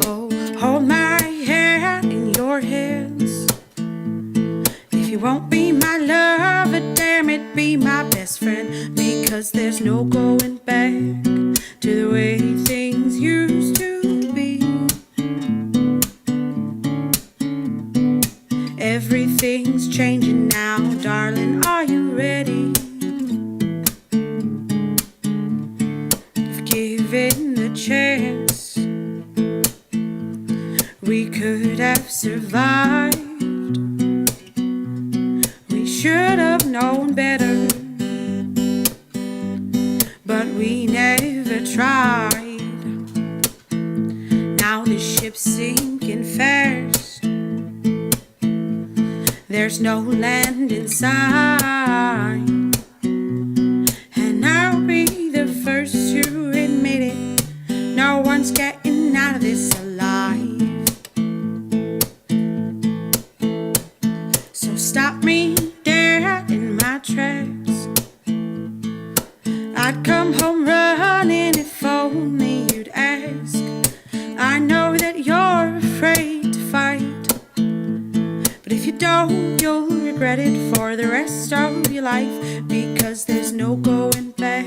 Oh, hold my hand in your hands. If you won't be my lover, damn it, be my best friend. Because there's no going back to the way things used to be. Everything's changing now, darling, are you ready? If given the chance, we could have survived. We should have known better, but we never tried. Now the ship's sinking fast, there's no land in sight, and I'll be the first to admit it, no one's getting out of this alive. So stop me dead in my tracks. I'd come home running if only you'd ask. I know that you're afraid to fight, but if you don't, you'll regret it for the rest of your life, because there's no going back.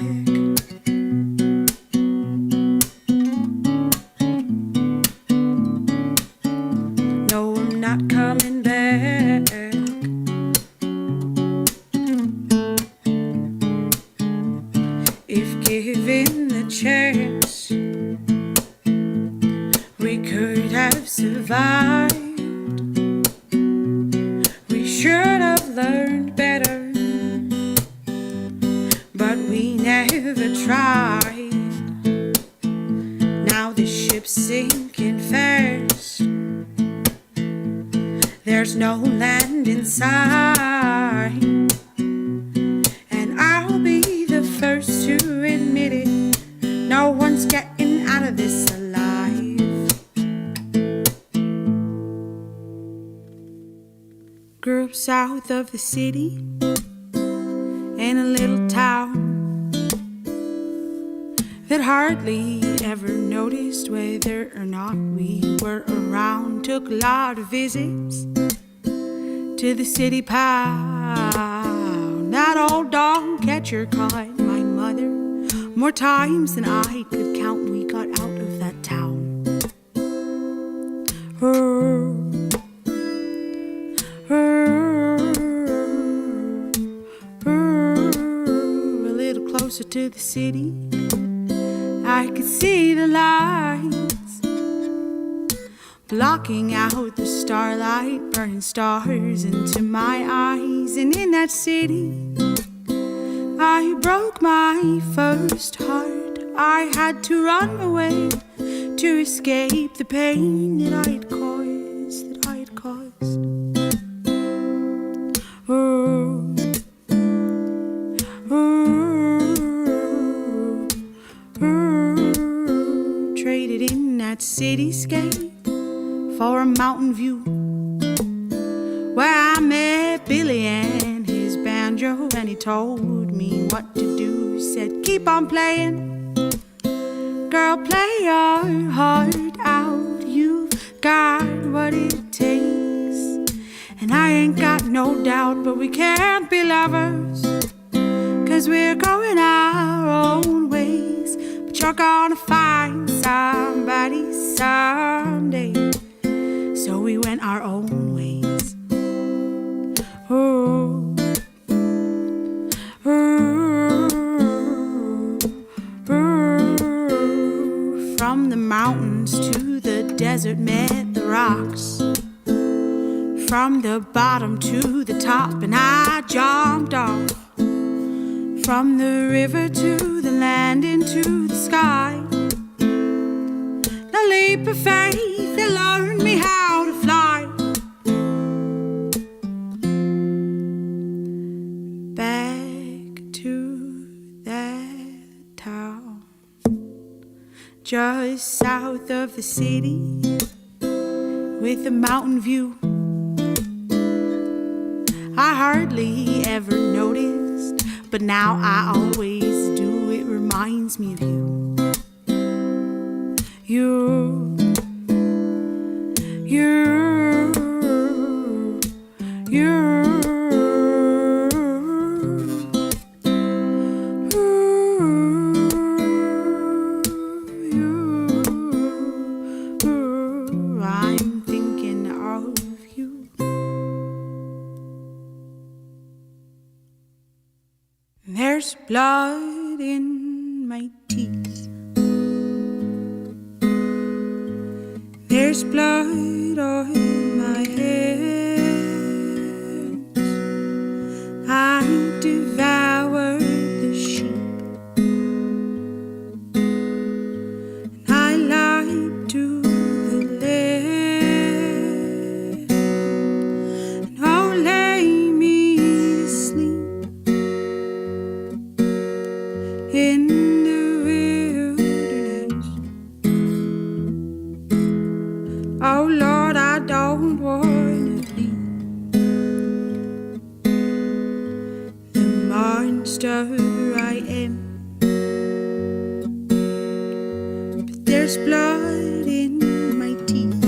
No, I'm not coming back. If given the chance, we could have survived. We should have learned better, but we never tried. Now the ship's sinking fast. There's no land in sight, and I'll be the first to admit it. No one's getting out of this alive. Grew up south of the city in a little town that hardly ever noticed whether or not we were around. Took a lot of visits to the city pound. That old dog catcher caught my mother more times than I could count. We got out of that town. A little closer to the city, I could see the lights blocking out the starlight, burning stars into my eyes. And in that city, I broke my first heart. I had to run away to escape the pain that I had caused. Traded in that cityscape for a mountain view, where I met Billy and his banjo, and he told me what to do. Said, keep on playing, girl, play your heart out. You've got what it takes, and I ain't got no doubt. But we can't be lovers, 'cause we're going our own ways. But you're gonna find somebody someday. So we went our own ways. Oh, oh, oh. From the mountains to the desert met the rocks. From the bottom to the top, and I jumped off. From the river to the land, into the sky. The leap of faith that learned me how to fly. Back to that town just south of the city, with a mountain view I hardly ever noticed, but now I always do. It reminds me of you. You I'm thinking of you. There's blood in my teeth. There's blood on my hands. I devoured the sheep, and I lied to the lamb. And oh, lay me to sleep in the wilderness. Oh Lord, I don't wanna be the monster I am. But there's blood in my teeth,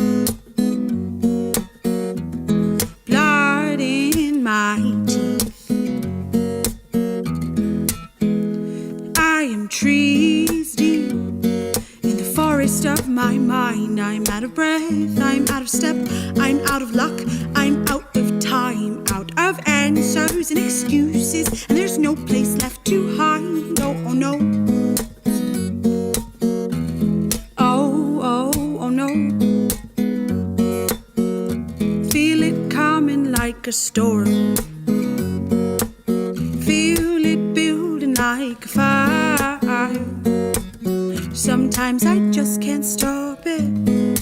blood in my teeth. I am trees deep in the forest of my mind. I'm out of breath, I'm out of step, I'm out of luck, I'm out of time, out of answers and excuses, and there's no place left to hide. Oh, oh no, storm. Feel it building like a fire. Sometimes I just can't stop it.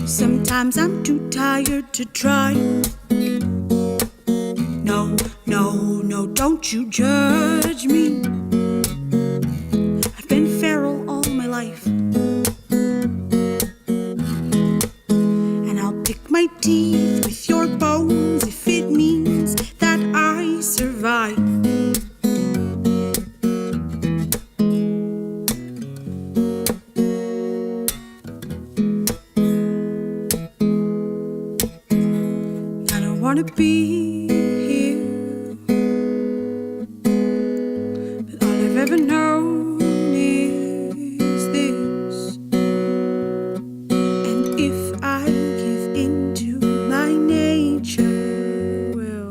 Sometimes I'm too tired to try. No, no, no, don't you judge me. I've been feral all my life. And I'll pick my teeth with your bones if it means that I survive. I don't wanna be here, but all I've ever known is this. And if I give in to my nature, well,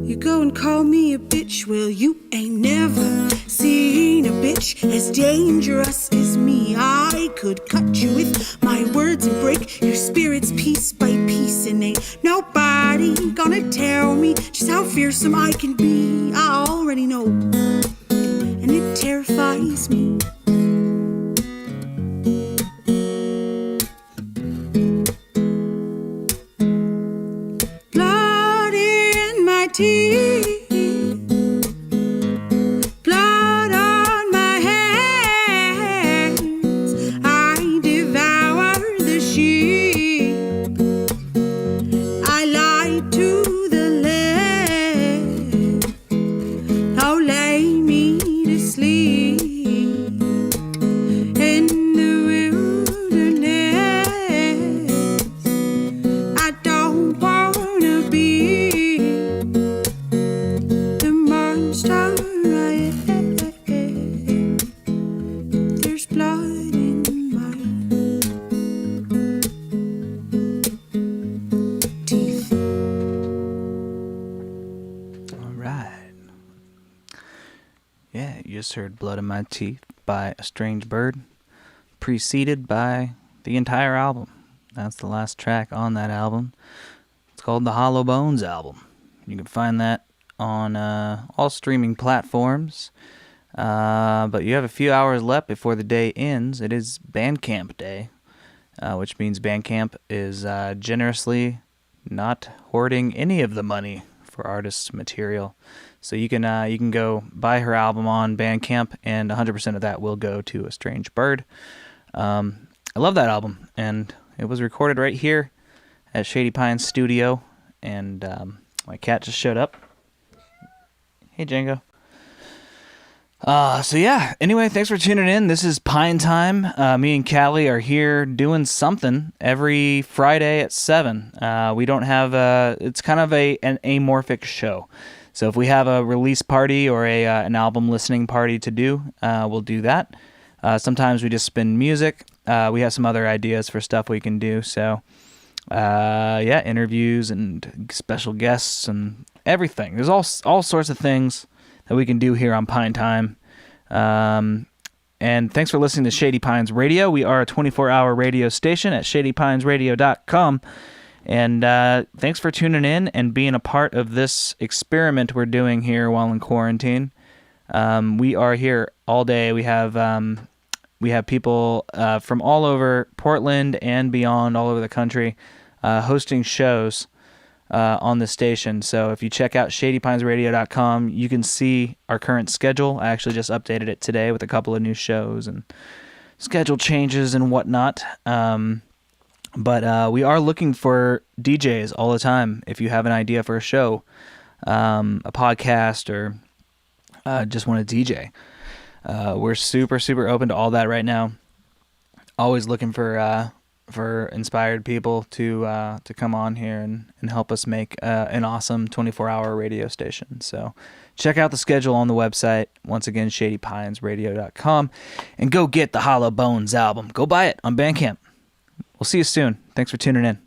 you go and call me a bitch. Well, you ain't never seen a bitch as dangerous as me. I could cut you with my words and break your spirits piece by piece, and ain't nobody gonna tell me just how fearsome I can be. I already know, and it terrifies me. Blood in my teeth, blood on my hands. I devour the sheep. I lie to the land. Now lay me to sleep in the wilderness. I don't wanna be the monster I am. There's blood in my teeth. All right. Yeah, you just heard Blood in My Teeth by A Strange Bird, preceded by the entire album. That's the last track on that album. It's called the Hollow Bones album. You can find that on all streaming platforms. But you have a few hours left before the day ends. It is Bandcamp Day, which means Bandcamp is generously not hoarding any of the money for artists' material. So you can go buy her album on Bandcamp, and 100% of that will go to A Strange Bird. I love that album, and it was recorded right here at Shady Pines Studio, and my cat just showed up. Hey, Django. So yeah, anyway, thanks for tuning in. This is Pine Time. Me and Callie are here doing something every Friday at 7. We don't have it's kind of an amorphic show. So if we have a release party or an album listening party to do, we'll do that. Sometimes we just spin music. We have some other ideas for stuff we can do. So yeah, interviews and special guests and everything. There's all sorts of things that we can do here on Pine Time. And thanks for listening to Shady Pines Radio. We are a 24-hour radio station at shadypinesradio.com. And thanks for tuning in and being a part of this experiment we're doing here while in quarantine. We are here all day. We have people from all over Portland and beyond, all over the country, hosting shows on the station. So if you check out shadypinesradio.com, you can see our current schedule. I actually just updated it today with a couple of new shows and schedule changes and whatnot. But we are looking for DJs all the time. If you have an idea for a show, a podcast, or just want to DJ, we're super, super open to all that right now. Always looking for inspired people to come on here and help us make an awesome 24-hour radio station. So check out the schedule on the website. Once again, shadypinesradio.com, and go get the Hollow Bones album. Go buy it on Bandcamp. We'll see you soon. Thanks for tuning in.